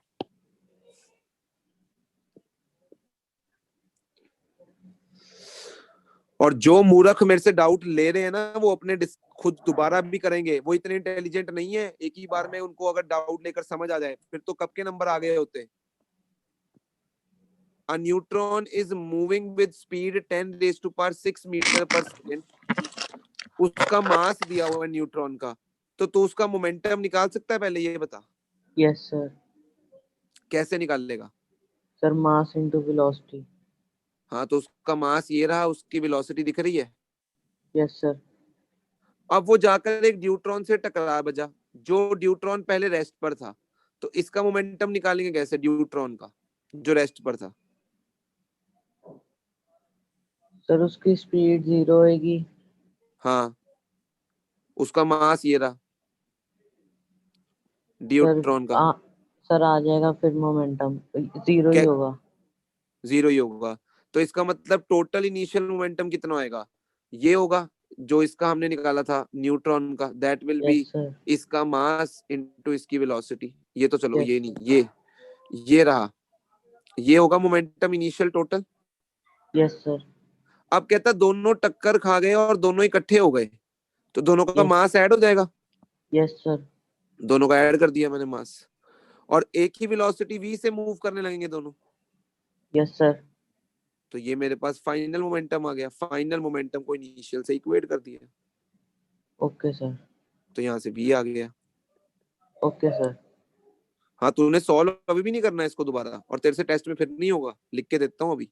Speaker 2: और जो मूर्ख मेरे से डाउट ले रहे हैं ना, वो अपने खुद दोबारा भी करेंगे। वो इतने इंटेलिजेंट नहीं है, एक ही बार में उनको अगर डाउट लेकर समझ आ जाए फिर तो कब के नंबर आ गए होते। A neutron is moving with speed 10 raised to power 6 metre पर सेकेंड। उसका मास दिया हुआ है न्यूट्रॉन का, तो तू उसका मोमेंटम निकाल सकता है? पहले ये बता।
Speaker 3: Yes sir.
Speaker 2: कैसे निकाल लेगा?
Speaker 3: सर मास इनटू वेलोसिटी।
Speaker 2: हाँ, तो उसका मास ये रहा, उसकी वेलोसिटी दिख रही है।
Speaker 3: Yes sir.
Speaker 2: अब वो जाकर एक न्यूट्रॉन से टकरा बजा, जो न्यूट्रॉन पहले रेस्ट पर था, तो इसका मोमेंटम निकालेंगे कैसे न्यूट्रॉन का जो रेस्ट पर था?
Speaker 3: सर उसकी स्पीड 0 होगी।
Speaker 2: हाँ, उसका मास ये रहा
Speaker 3: सर
Speaker 2: न्यूट्रॉन का।
Speaker 3: सर आ जाएगा फिर मोमेंटम 0 ही होगा।
Speaker 2: 0 ही होगा। तो इसका मतलब टोटल इनिशियल मोमेंटम कितना आएगा? ये होगा जो इसका हमने निकाला था न्यूट्रॉन का, that will B
Speaker 3: yes sir.
Speaker 2: इसका मास इनटू इसकी वेलोसिटी। ये तो चलो,
Speaker 3: यस।
Speaker 2: ये नहीं, ये रहा, ये होगा momentum initial total.
Speaker 3: Yes sir.
Speaker 2: अब कहता दोनों टक्कर खा गए और दोनों इकट्ठे हो गए, तो दोनों का
Speaker 3: यस।
Speaker 2: मास ऐड हो जाएगा।
Speaker 3: Yes sir.
Speaker 2: दोनों का ऐड कर दिया मैंने मास, और एक ही वेलोसिटी v से मूव करने लगेंगे दोनों।
Speaker 3: Yes sir.
Speaker 2: तो ये मेरे पास फाइनल मोमेंटम आ गया। फाइनल मोमेंटम को इनिशियल से इक्वेट कर दिया,
Speaker 3: ओके सर।
Speaker 2: तो यहाँ से v आ गया।
Speaker 3: Okay sir.
Speaker 2: हाँ, तूने सॉल्व अभी भी नहीं करना है इसको दोबारा, और तेरे से टेस्ट में फिर नहीं होगा, लिख के देता हूँ अभी,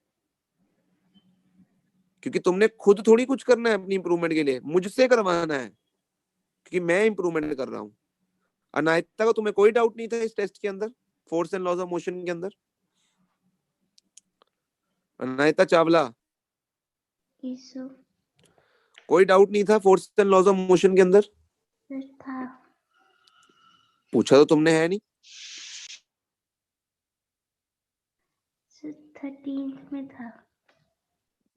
Speaker 2: क्योंकि तुमने खुद थोड़ी कुछ करना है अपनी इंप्रूवमेंट के लिए, मुझसे करवाना है, क्योंकि मैं इंप्रूवमेंट कर रहा हूँ। अनायता को तुम्हें कोई डाउट नहीं था इस टेस्ट के अंदर, force and laws of motion के अंदर? अनायता चावला, कोई डाउट नहीं था force and laws of motion के अंदर?
Speaker 4: था।
Speaker 2: पूछा तो तुमने है नहीं।
Speaker 4: 13th में था।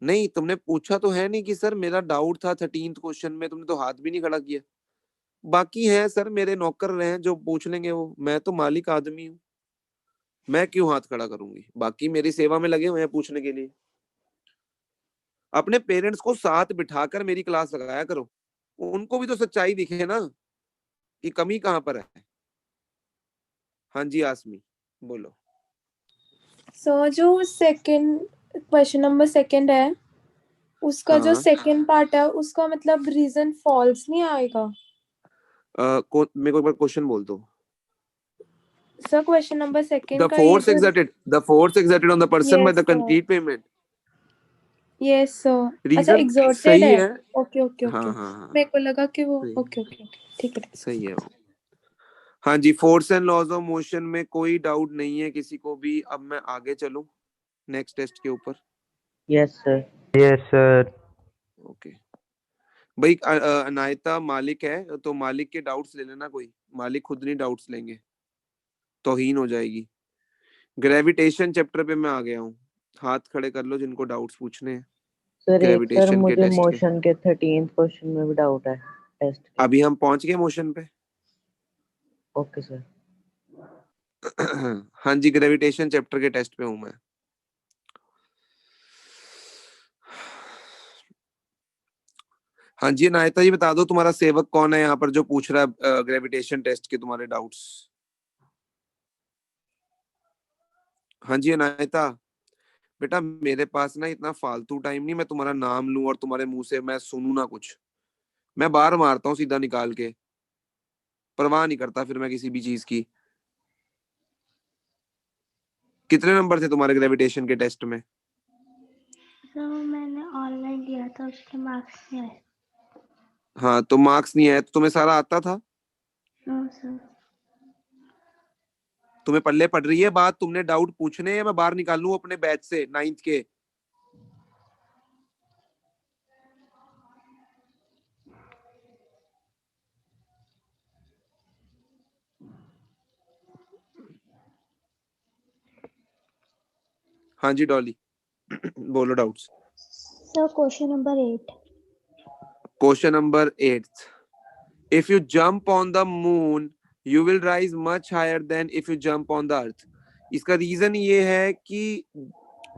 Speaker 2: नहीं, तुमने पूछा तो है नहीं कि सर मेरा डाउट था 13th क्वेश्चन में, तुमने तो हाथ भी नहीं खड़ा किया। बाकी है सर मेरे नौकर रहे जो पूछ लेंगे, वो मैं तो मालिक आदमी हूँ, मैं क्यों हाथ खड़ा करूंगी? बाकी मेरी सेवा में लगे हुए हैं पूछने के लिए। अपने पेरेंट्स को साथ बिठाकर मेरी क्लास लगाया करो, उनको भी तो सच्चाई दिखे ना कि कमी कहाँ पर है। हाँ जी आसमी, बोलो।
Speaker 1: सो जो सेकंड क्वेश्चन नंबर सेकंड है, उसका जो
Speaker 2: हाँ।
Speaker 1: सेकंड पार्ट है उसका मतलब रीजन फॉल्स नहीं आएगा?
Speaker 2: मेरे को एक बार क्वेश्चन बोल दो।
Speaker 1: Sir question number second
Speaker 2: The
Speaker 1: का ये
Speaker 2: force exerted on the person by
Speaker 1: Yes,
Speaker 2: the
Speaker 1: sir.
Speaker 2: concrete pavement.
Speaker 1: Yes sir. अच्छा,
Speaker 2: रीजन
Speaker 1: एग्जर्टेड
Speaker 2: सही
Speaker 1: है।
Speaker 2: है।
Speaker 1: ओके ओके
Speaker 2: हाँ
Speaker 1: ओके,
Speaker 2: हाँ हाँ,
Speaker 1: मेरे को लगा कि वो
Speaker 2: सही
Speaker 1: ओके ओके ओके, ठीक है।
Speaker 2: सही है वो। हाँ जी, force and laws of motion में कोई डाउट नहीं है किसी को भी। अब मैं आगे चलूं नेक्स्ट टेस्ट के ऊपर।
Speaker 3: Yes sir.
Speaker 5: Yes sir.
Speaker 2: Okay भाई, अनायता मालिक है तो मालिक के डाउट्स ले लेना, कोई मालिक खुद नहीं डाउट्स लेंगे, तौहीन हो जाएगी। ग्रेविटेशन चैप्टर पे मैं आ गया हूँ, हाथ खड़े कर लो जिनको डाउट्स पूछने हैं
Speaker 3: सर सर
Speaker 2: ग्रेविटेशन के
Speaker 3: मुझे
Speaker 2: टेस्ट के।
Speaker 3: मोशन के 13th क्वेश्चन में भी डाउट है टेस्ट के।
Speaker 2: अभी हम पहुंच गए मोशन पे।
Speaker 3: Okay sir.
Speaker 2: हाँ जी, ग्रेविटेशन चैप्टर के टेस्ट पे हूं मैं। हाँ जी अनायता जी, बता दो तुम्हारा सेवक कौन है यहाँ पर जो पूछ रहा है ग्रेविटेशन टेस्ट के तुम्हारे डाउट्स? हाँ जी अनायता बेटा, मेरे पास ना इतना फालतू टाइम नहीं मैं तुम्हारा नाम लूं और तुम्हारे मुंह से मैं सुनूं ना कुछ। मैं बाहर मारता हूँ सीधा निकाल के। परवाह नहीं करता फिर मैं किसी भी चीज की। कितने नंबर थे तुम्हारे ग्रेविटेशन के टेस्ट में?
Speaker 4: सर मैंने ऑनलाइन दिया था, उसके मार्क्स नहीं आए।
Speaker 2: हाँ तो मार्क्स नहीं आए तो तुम्हें सारा आता था?
Speaker 4: No sir.
Speaker 2: तुम्हें पल्ले पड़ रही है बात? तुमने डाउट पूछने या मैं बाहर निकाल लूं अपने बैच से 9th के? हाँ जी डॉली बोलो doubts.
Speaker 4: Sir question number 8।
Speaker 2: Question number 8. If you jump on the moon, you will rise much higher than if you jump on the earth. इसका रीजन ये है कि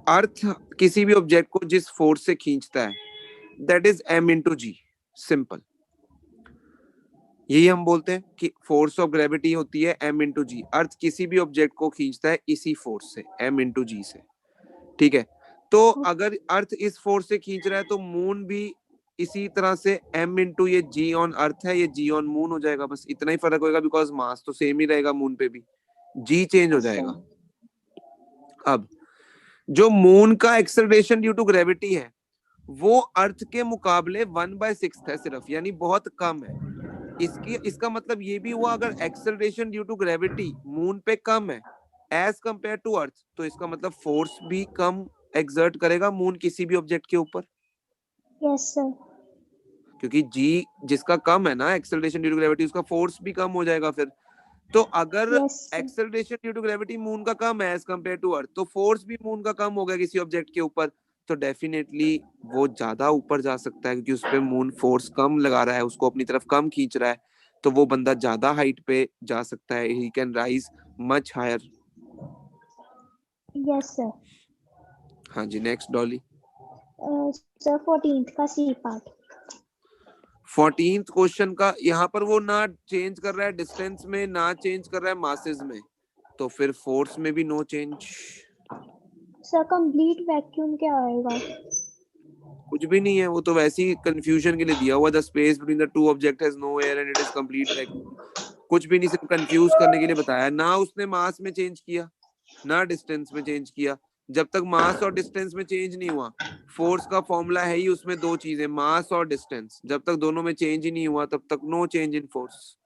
Speaker 2: अर्थ किसी भी ऑब्जेक्ट को जिस फोर्स से खींचता है that is m into g. Simple, यही हम बोलते हैं कि फोर्स ऑफ ग्रेविटी होती है m इंटू जी। अर्थ किसी भी ऑब्जेक्ट को खींचता है इसी फोर्स से, m इंटू जी से। ठीक है, तो अगर अर्थ इस फोर्स से खींच रहा है तो मून भी इसी तरह से m इंटू ये g ऑन अर्थ है, ये g ऑन मून हो जाएगा। बस इतना ही फर्क होगा, बिकॉज मास तो सेम ही रहेगा मून पे भी, g चेंज हो जाएगा। अब जो मून का एक्सेलरेशन ड्यू टू ग्रेविटी है वो अर्थ के मुकाबले 1/6 है सिर्फ, यानी बहुत कम है। इसका मतलब ये भी हुआ अगर acceleration due to gravity moon पे कम है एज कंपेयर टू अर्थ, तो इसका मतलब फोर्स भी कम एक्सर्ट करेगा मून किसी भी ऑब्जेक्ट के ऊपर।
Speaker 4: Yes sir.
Speaker 2: क्योंकि जी जिसका कम है ना एक्सेलरेशन ड्यू टू ग्रेविटी, उसका फोर्स भी कम हो जाएगा फिर। तो अगर acceleration due to gravity moon का कम है एज कंपेयर टू अर्थ, तो फोर्स भी मून का कम हो गया किसी ऑब्जेक्ट के ऊपर, तो डेफिनेटली वो ज्यादा ऊपर जा सकता है क्योंकि उस पे मून फोर्स कम लगा रहा है, उसको अपनी तरफ कम खींच रहा है, तो वो बंदा ज्यादा हाइट पे जा सकता है। He can rise much higher.
Speaker 4: Yes sir.
Speaker 2: हाँ जी, नेक्स्ट डॉली।
Speaker 4: सर 14th का सी पार्ट।
Speaker 2: 14th क्वेश्चन का यहाँ पर वो ना चेंज कर रहा है डिस्टेंस में, ना चेंज कर रहा है मासेस में, तो फिर फोर्स में भी no change.
Speaker 4: Sir complete vacuum क्या आएगा?
Speaker 2: कुछ भी नहीं है, वो तो वैसे ही कंफ्यूजन के लिए दिया हुआ। The space between the two object has no air and it is complete vacuum. कुछ भी नहीं, सिर्फ कंफ्यूज करने के लिए बताया। ना उसने मास में चेंज किया ना डिस्टेंस में चेंज किया। जब तक मास और डिस्टेंस में चेंज नहीं हुआ, फोर्स का फॉर्मूला है ही उसमें दो चीजें, मास और डिस्टेंस, जब तक दोनों में चेंज ही नहीं हुआ तब तक no change in force.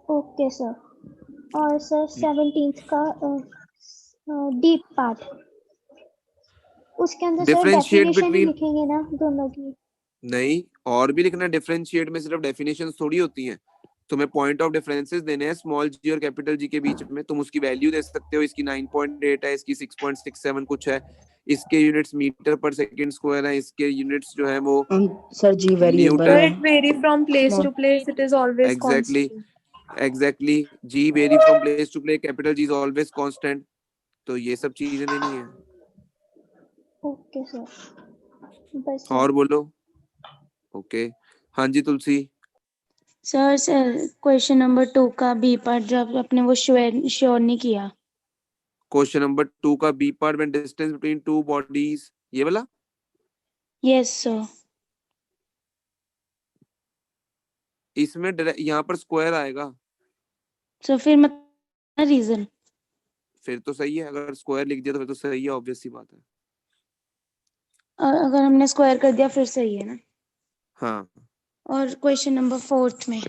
Speaker 4: Okay sir. और सर 17th का डीप पार्ट, उसके अंदर सर
Speaker 2: डिफरेंशिएट
Speaker 4: डेफिनेशन ही
Speaker 2: बिटवीन,
Speaker 4: लिखेंगे ना दोनों की?
Speaker 2: नहीं और भी लिखना है। डिफरेंशिएट में सिर्फ डेफिनेशंस थोड़ी होती हैं, तुम्हें पॉइंट ऑफ डिफरेंसेस देने हैं स्मॉल जी और कैपिटल जी के बीच में। तुम उसकी वैल्यू दे सकते हो, इसकी 9.8 है, इसकी 6.67 कुछ है, इसके units metre per second square है, इसके यूनिट्स जो है वो
Speaker 3: sir g variable
Speaker 2: newton.
Speaker 1: But it vary from place to place. It is always
Speaker 2: exactly
Speaker 1: constant.
Speaker 2: Exactly, g vary from place to place, capital g is always constant. तो ये सब चीजें देनी है।
Speaker 4: ओके सर, बस
Speaker 2: और बोलो। ओके हाँ जी तुलसी।
Speaker 6: सर क्वेश्चन नंबर 2 का बी पार्ट जो आपने वो श्योर नहीं किया।
Speaker 2: क्वेश्चन नंबर 2 का B part, when distance between two bodies, ये वाला।
Speaker 6: Yes sir.
Speaker 2: इसमें यहाँ पर स्क्वायर आएगा,
Speaker 6: सो फिर मतलब रीजन
Speaker 2: फिर तो सही है। अगर स्क्वायर लिख दिया तो फिर तो सही है, ऑब्वियस सी बात है।
Speaker 6: अगर हमने स्क्वायर कर दिया फिर सही है ना।
Speaker 2: हाँ।
Speaker 6: और क्वेश्चन नंबर 4 में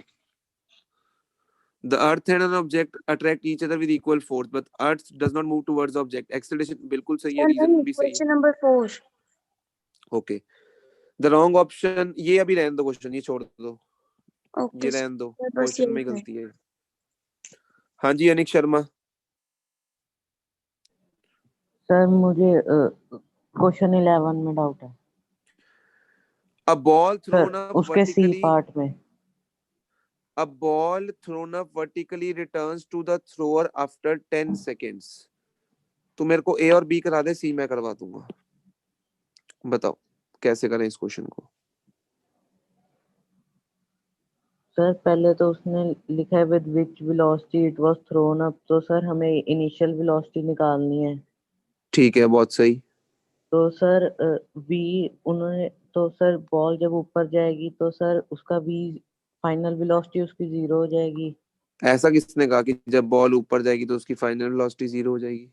Speaker 2: The earth and an object attract each other with equal force, but earth does not move towards the object. Acceleration बिल्कुल सही है, रीजन भी सही है।
Speaker 6: Question number 4।
Speaker 2: Okay, the wrong option, ये अभी रहने दो क्वेश्चन, ये छोड़ दो,
Speaker 6: ओके
Speaker 2: ये रहने दो,
Speaker 6: बस
Speaker 2: क्वेश्चन में
Speaker 6: यही है।
Speaker 2: गलती है। हाँ जी अनिक शर्मा।
Speaker 3: सर मुझे क्वेश्चन 11 में डाउट है
Speaker 2: A ball thrown
Speaker 3: sir,
Speaker 2: up
Speaker 3: उसके सी
Speaker 2: vertically,
Speaker 3: पार्ट में।
Speaker 2: a ball thrown up vertically returns to the thrower after 10 seconds. तू मेरे को ए और बी करा दे, सी मैं करवा दूंगा। बताओ कैसे करें इस क्वेश्चन को।
Speaker 3: सर पहले तो उसने लिखा है with which velocity it was thrown up, तो सर हमें इनिशियल वेलोसिटी निकालनी है।
Speaker 2: ठीक है, बहुत सही।
Speaker 3: तो सर वी उन्होंने, तो सर बॉल जब ऊपर जाएगी तो सर उसका वी फाइनल वेलोसिटी उसकी 0 हो जाएगी।
Speaker 2: ऐसा किसने कहा कि जब बॉल ऊपर जाएगी तो उसकी फाइनल वेलोसिटी 0 हो जाएगी?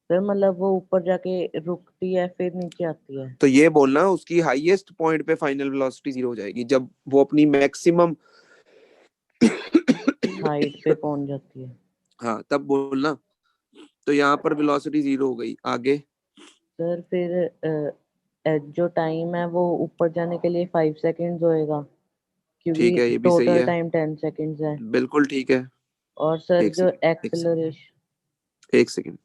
Speaker 3: सर मतलब वो ऊपर जाके रुकती है फिर नीचे आती है।
Speaker 2: तो ये बोलना उसकी हाईएस्ट पॉइंट पे फाइनल वेलोसिटी 0 हो जाएगी जब वो अपनी मैक्सिमम
Speaker 3: हाइट पे पहुंच जाती है।
Speaker 2: हाँ तब बोलना। तो यहाँ पर वेलोसिटी 0 हो गई। आगे
Speaker 3: सर फिर जो टाइम है वो ऊपर जाने के लिए 5 सेकंड्स होएगा
Speaker 2: ठीक है,
Speaker 3: क्योंकि
Speaker 2: ये भी सही
Speaker 3: टोटल
Speaker 2: है,
Speaker 3: टाइम 10 सेकंड्स है।
Speaker 2: बिल्कुल ठीक है।
Speaker 3: और सर
Speaker 2: एक
Speaker 3: जो
Speaker 2: सेकंड,
Speaker 3: एक्सेलरेशन
Speaker 2: एक सेकंड।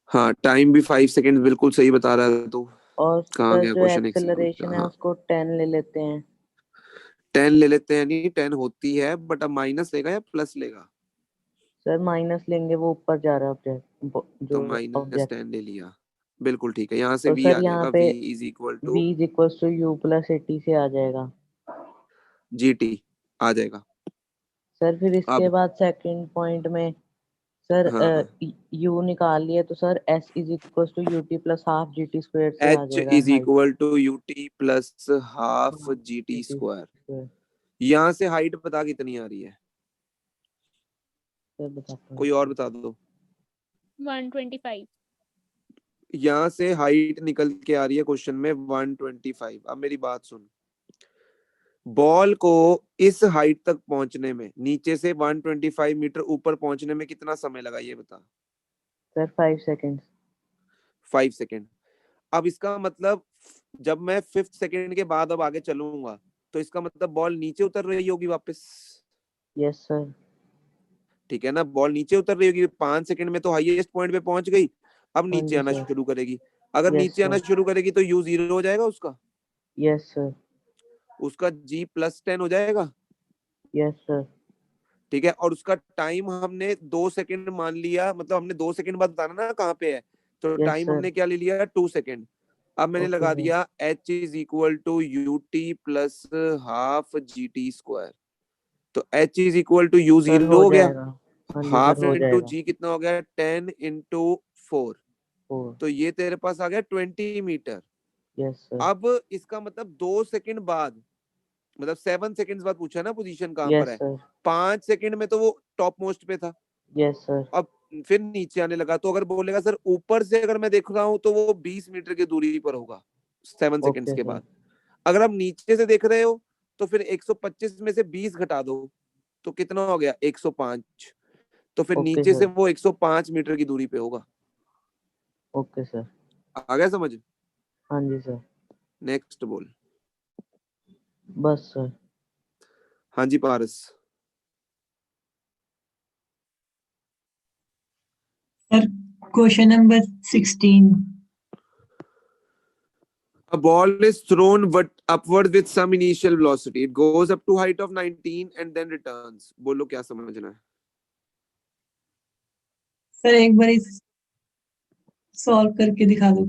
Speaker 2: हाँ टाइम भी 5 सेकंड बिल्कुल सही बता रहा है। तो
Speaker 3: और
Speaker 2: कहाँ
Speaker 3: सर
Speaker 2: गया
Speaker 3: जो
Speaker 2: क्वेश्चन? एक सेकंड रुक
Speaker 3: एक्सेलरेशन
Speaker 2: जा।
Speaker 3: है
Speaker 2: हाँ
Speaker 3: उसको 10 ले लेते हैं।
Speaker 2: 10 ले लेते हैं। नहीं 10 होती है, बट अब माइनस लेगा या प्लस लेगा?
Speaker 3: सर माइनस लेंगे, वो ऊपर जा रहा है ऑब्जेक्ट
Speaker 2: तो
Speaker 3: जो
Speaker 2: माइनस
Speaker 3: ऑब्जेक्ट।
Speaker 2: 10 ले लिया। बिल्कुल ठीक है। यहाँ से
Speaker 3: तो
Speaker 2: v
Speaker 3: सर
Speaker 2: आ
Speaker 3: यहाँ
Speaker 2: जाएगा,
Speaker 3: पे
Speaker 2: v is equal
Speaker 3: v
Speaker 2: two
Speaker 3: is equal to u plus 80 से आ जाएगा।
Speaker 2: gt आ जाएगा।
Speaker 3: सर फिर इसके
Speaker 2: अब
Speaker 3: बाद सेकंड पॉइंट में सर
Speaker 2: हाँ
Speaker 3: u निकाल लिए तो sir s is equal to ut plus half gt square से आ
Speaker 2: h
Speaker 3: जाएगा
Speaker 2: is
Speaker 3: height.
Speaker 2: Equal to ut plus half
Speaker 3: हाँ
Speaker 2: gt
Speaker 3: gt
Speaker 2: स्क्वायर।
Speaker 3: स्क्वायर।
Speaker 2: यहाँ से हाइट बता कितनी आ रही है?
Speaker 3: सर बताता हूँ।
Speaker 2: कोई और बता दो।
Speaker 9: 125।
Speaker 2: यहाँ से हाइट निकल के आ रही है क्वेश्चन में 125। अब मेरी बात सुन, बॉल को इस हाइट तक पहुंचने में, नीचे से 125 मीटर ऊपर पहुंचने में कितना समय लगा ये बता।
Speaker 3: Sir 5 seconds.
Speaker 2: 5 सेकेंड। अब इसका मतलब जब मैं 5th सेकेंड के बाद अब आगे चलूंगा तो इसका मतलब बॉल नीचे उतर रही होगी वापस।
Speaker 3: Yes sir.
Speaker 2: ठीक है ना, बॉल नीचे उतर रही होगी। 5 सेकेंड में तो हाईएस्ट पॉइंट पे पहुंच गई, अब
Speaker 3: हाँ
Speaker 2: नीचे
Speaker 3: जी
Speaker 2: आना
Speaker 3: सर।
Speaker 2: शुरू करेगी। अगर
Speaker 3: यस
Speaker 2: नीचे आना
Speaker 3: सर।
Speaker 2: शुरू करेगी तो u 0 हो जाएगा उसका,
Speaker 3: यस सर।
Speaker 2: उसका g प्लस 10 हो जाएगा।
Speaker 3: Yes sir.
Speaker 2: ठीक है, और उसका टाइम हमने 2 सेकंड मान लिया, मतलब हमने 2 सेकंड बाद बताना ना कहाँ पे है, तो
Speaker 3: यस
Speaker 2: टाइम
Speaker 3: सर।
Speaker 2: हमने क्या ले लिया? 2 सेकंड। अब मैंने
Speaker 3: ओके
Speaker 2: लगा
Speaker 3: सर।
Speaker 2: दिया h is equal to ut plus half gt square. तो h is equal to u
Speaker 3: sir
Speaker 2: 0
Speaker 3: हो
Speaker 2: हो गया,
Speaker 3: जाएगा। हाँ जी सर
Speaker 2: हाफ
Speaker 3: हो
Speaker 2: इंटू
Speaker 3: जाएगा।
Speaker 2: g कितना हो गया? 10 इंटू 4।
Speaker 3: 4।
Speaker 2: तो ये तेरे पास आ गया 20 मीटर।
Speaker 3: Yes sir.
Speaker 2: अब इसका मतलब 2 सेकंड बाद, मतलब 7 सेकंड्स बाद पूछा ना पोजीशन कहाँ पर
Speaker 3: यस
Speaker 2: है।
Speaker 3: सर।
Speaker 2: 5 सेकंड में तो वो टॉप मोस्ट पे था,
Speaker 3: यस सर।
Speaker 2: अब फिर नीचे आने लगा। तो अगर बोलेगा सर ऊपर से अगर मैं देख रहा हूं तो वो 20 मीटर की दूरी पर होगा 7 सेकंड्स
Speaker 3: ओके
Speaker 2: के
Speaker 3: सर।
Speaker 2: बाद। अगर आप नीचे से देख रहे हो तो फिर 125 में से 20 घटा दो तो कितना हो गया? 105। तो फिर
Speaker 3: ओके
Speaker 2: नीचे से
Speaker 3: सर।
Speaker 2: वो 105 मीटर की दूरी पे होगा।
Speaker 3: Okay sir.
Speaker 2: आ गया समझ?
Speaker 3: हाँ जी सर।
Speaker 2: नेक्स्ट बोल।
Speaker 3: बस सर।
Speaker 2: हाँ जी Paras.
Speaker 10: Sir question number 16।
Speaker 2: A ball is thrown upward with some initial velocity. It goes up to height of 19 and then returns. बोलो क्या समझना है?
Speaker 10: सर एक बार सॉल्व करके दिखा दो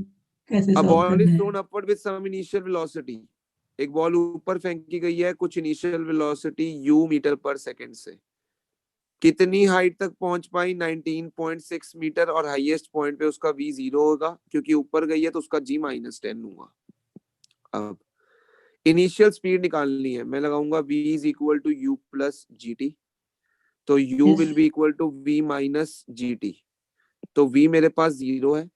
Speaker 10: कैसे
Speaker 2: A
Speaker 10: सॉल्व
Speaker 2: ball
Speaker 10: करना
Speaker 2: is
Speaker 10: है।
Speaker 2: thrown upward with some initial velocity. एक बॉल ऊपर फेंकी गई है कुछ initial velocity u metre per second से। कितनी हाइट तक पहुंच पाई? 19.6 मीटर, और हाईएस्ट पॉइंट पे उसका v 0 होगा क्योंकि ऊपर गई है तो उसका g माइनस 10 लूंगा। अब इनिशियल स्पीड निकालनी है, मैं लगाऊंगा v is equal to u plus g t. तो u will be equal to v minus g t. तो v मेरे पास 0 है,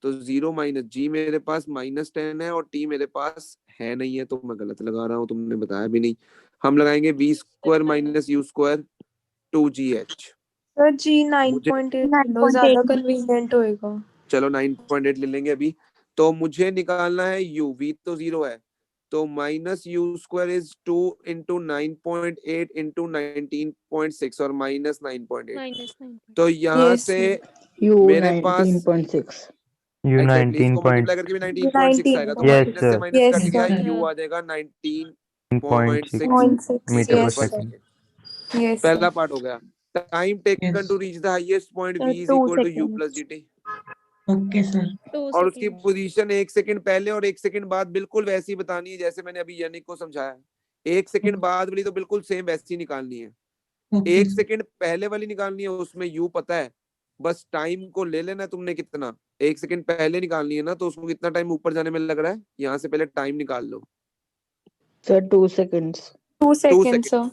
Speaker 2: तो 0 माइनस g मेरे पास माइनस 10 है, और t मेरे पास है नहीं है, तो मैं गलत लगा रहा हूँ, तुमने बताया भी नहीं। हम लगाएंगे v square minus u square 2gh।
Speaker 1: Sir जी
Speaker 2: मुझे
Speaker 1: 9.8 किलो ज्यादा कन्वीनियंट होएगा।
Speaker 2: चलो 9.8 ले लेंगे अभी। तो मुझे निकालना है u, v तो 0 है, तो minus u square is 2 into 9.8 into 19.6 और माइनस 9.8। तो यहाँ से मेरे पास
Speaker 5: U
Speaker 2: एग्जैक्टली इसको
Speaker 5: 19
Speaker 2: मल्टीप्लाई करके भी 19.6 आएगा, तो
Speaker 5: Yes,
Speaker 2: माइनस से
Speaker 5: sir.
Speaker 2: माइनस
Speaker 1: Yes,
Speaker 2: कट गया,
Speaker 1: sir.
Speaker 2: u आ जाएगा 19.6
Speaker 5: 0.6 metre
Speaker 2: metre
Speaker 5: per
Speaker 1: Yes,
Speaker 2: per
Speaker 1: sir.
Speaker 5: Second.
Speaker 2: Second.
Speaker 1: Yes, sir.
Speaker 2: पहला पार्ट हो गया। Time taken to reach the highest point v is
Speaker 1: 2
Speaker 2: equal to u plus
Speaker 1: seconds.
Speaker 2: gt।
Speaker 10: Okay sir.
Speaker 9: 2
Speaker 2: और उसकी
Speaker 9: seconds.
Speaker 2: Position 1 second पहले और 1 second बाद बिल्कुल वैसी ही बतानी है जैसे मैंने अभी यानिक को समझाया। 1 सेकंड बाद वाली तो बिल्कुल सेम वैसी निकालनी है। 1 सेकंड पहले वाली निकालनी है, उसमें u पता है, बस टाइम को ले लेना तुमने कितना। 1 सेकंड पहले निकालनी है ना, तो उसको कितना टाइम ऊपर जाने में लग रहा है, यहाँ से पहले टाइम निकाल लो।
Speaker 3: Sir 2 seconds।
Speaker 1: 2
Speaker 2: 2
Speaker 1: second
Speaker 2: second.
Speaker 1: Sir.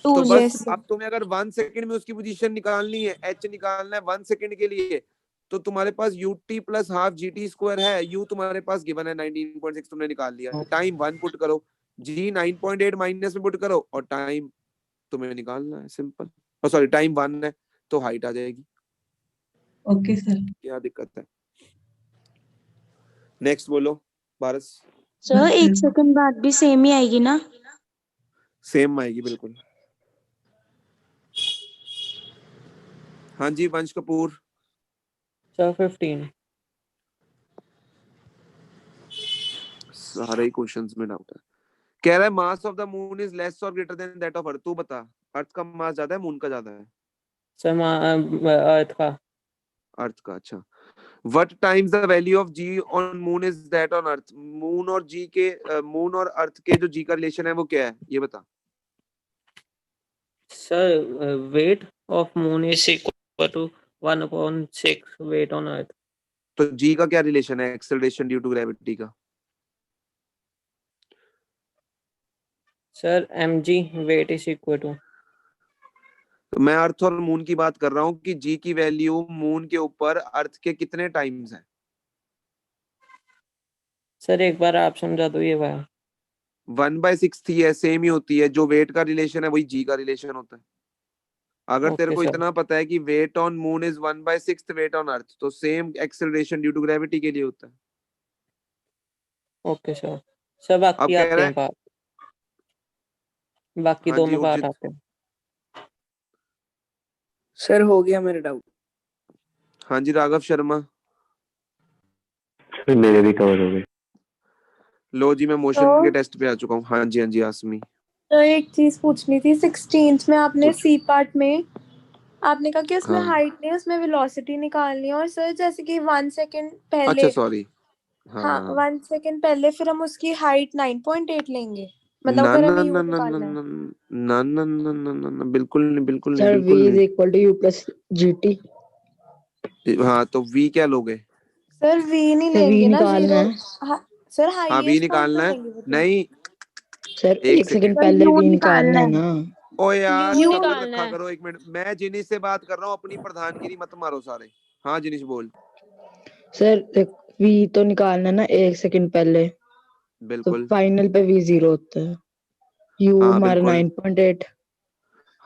Speaker 2: तो
Speaker 6: 2
Speaker 2: बस
Speaker 1: यस
Speaker 2: अब तुम्हें अगर 1 सेकंड में उसकी पोजीशन निकालनी है, एच निकालना है 1 सेकंड के लिए, तो तुम्हारे पास ut plus half gt square है। u तुम्हारे पास गिवन है 19.6, तुमने निकाल लिया। टाइम 1 पुट करो, g 9.8 माइनस में पुट करो, और टाइम तुम्हें निकालना है, सिंपल। और सॉरी टाइम 1 है तो हाइट आ जाएगी।
Speaker 10: Okay sir.
Speaker 2: क्या दिक्कत है? नेक्स्ट बोलो पारस।
Speaker 6: सर
Speaker 10: बस
Speaker 6: 1
Speaker 10: सर।
Speaker 6: सेकंड बाद भी सेम ही आएगी ना?
Speaker 2: सेम आएगी बिल्कुल। हाँ जी वंश कपूर।
Speaker 8: सर 15।
Speaker 2: सारे ही क्वेश्चंस में डाउट है। कह रहा है mass of the moon is less और greater than that of earth. तू बता, अर्थ का मास ज्यादा है मून का ज्यादा है?
Speaker 8: सर अर्थ का।
Speaker 2: अर्थ का। अच्छा। What times the value of G on moon is that on earth. Moon और जी के मून और अर्थ के जो जी का रिलेशन है वो क्या है, ये बता।
Speaker 8: Sir weight of moon is equal to 1/6 weight on earth.
Speaker 2: तो जी का क्या रिलेशन है एक्सेलरेशन ड्यू टू ग्रेविटी का?
Speaker 8: Sir mg weight is equal to.
Speaker 2: तो मैं अर्थ और मून की बात कर रहा हूँ कि जी की वैल्यू मून के ऊपर अर्थ के कितने टाइम्स है?
Speaker 8: सर एक बार आप समझा दो ये बात।
Speaker 2: 1/6 ही है, सेम ही होती है। जो वेट का रिलेशन है वही जी का रिलेशन होता है। अगर तेरे
Speaker 8: ओके
Speaker 2: को
Speaker 8: सर।
Speaker 2: इतना पता है कि weight on moon is 1/6 weight on earth, तो same acceleration due to gravity के लिए होता है।
Speaker 8: Okay sir. सर
Speaker 2: अब
Speaker 8: बाकी
Speaker 2: कह
Speaker 8: आते
Speaker 2: रहा
Speaker 8: हैं
Speaker 2: है,
Speaker 8: पार्ट, बाकी
Speaker 2: हाँ जी
Speaker 8: दोनों पार्ट
Speaker 2: उर्जित।
Speaker 8: आते हैं।
Speaker 11: सर हो गया मेरा डाउट।
Speaker 2: हाँ जी राघव शर्मा।
Speaker 7: सर मेरे भी कवर हो गए।
Speaker 2: लो जी मैं मोशन के टेस्ट पे आ चुका हूँ। हाँ जी आसमी।
Speaker 1: तो एक चीज पूछनी थी, 16th में आपने
Speaker 2: पूछ।
Speaker 1: सी पार्ट में आपने कहा कि उसमें
Speaker 2: हाँ
Speaker 1: हाइट नहीं, उसमें वेलोसिटी निकालनी है। और सर जैसे कि 1 सेकंड पहले,
Speaker 2: अच्छा सॉरी।
Speaker 1: हाँ
Speaker 2: हाँ
Speaker 1: 1 सेकंड पहले फिर हम उसकी हाइट 9.8 लेंगे, मतलब
Speaker 2: ना
Speaker 1: अगर
Speaker 2: ना
Speaker 1: हमें यू
Speaker 2: ना ना ना
Speaker 1: निकालना है।
Speaker 2: ना ना ना ना ना ना बिल्कुल नहीं बिल्कुल नहीं
Speaker 3: सर v
Speaker 2: बिल्कुल
Speaker 3: is equal to u plus gt।
Speaker 2: नहीं। हाँ तो वी क्या लोगे?
Speaker 1: सर वी नहीं
Speaker 3: सर v
Speaker 1: लेंगे ना,
Speaker 3: निकालना
Speaker 1: 0।
Speaker 3: है।
Speaker 1: सर
Speaker 2: हाँ वी
Speaker 1: हाईएस्ट पॉइंट
Speaker 2: निकालना
Speaker 1: तो
Speaker 2: है।
Speaker 1: लेंगे वो तो।
Speaker 2: नहीं
Speaker 3: सर
Speaker 2: एक
Speaker 3: 1 सेकंड
Speaker 2: सेकेंड।
Speaker 6: सर
Speaker 3: पहले
Speaker 6: यू
Speaker 3: v
Speaker 6: निकालना
Speaker 3: निकालना है
Speaker 6: है।
Speaker 3: ना।
Speaker 2: ओ यार
Speaker 9: यू
Speaker 2: सबर
Speaker 9: निकालना
Speaker 2: रखा
Speaker 9: है।
Speaker 2: करो 1 मिनट। मैं जिनिस से बात कर रहा हूँ, अपनी प्रधानगिरी मत मारो सारे। हाँ जिनिस बोल।
Speaker 3: सर v तो निकालना है ना 1 सेकंड पहले, तो
Speaker 2: बिल्कुल।
Speaker 3: फाइनल पे v 0 होता है। u
Speaker 2: हाँ
Speaker 3: हमारा
Speaker 2: बिल्कुल।
Speaker 3: 9.8,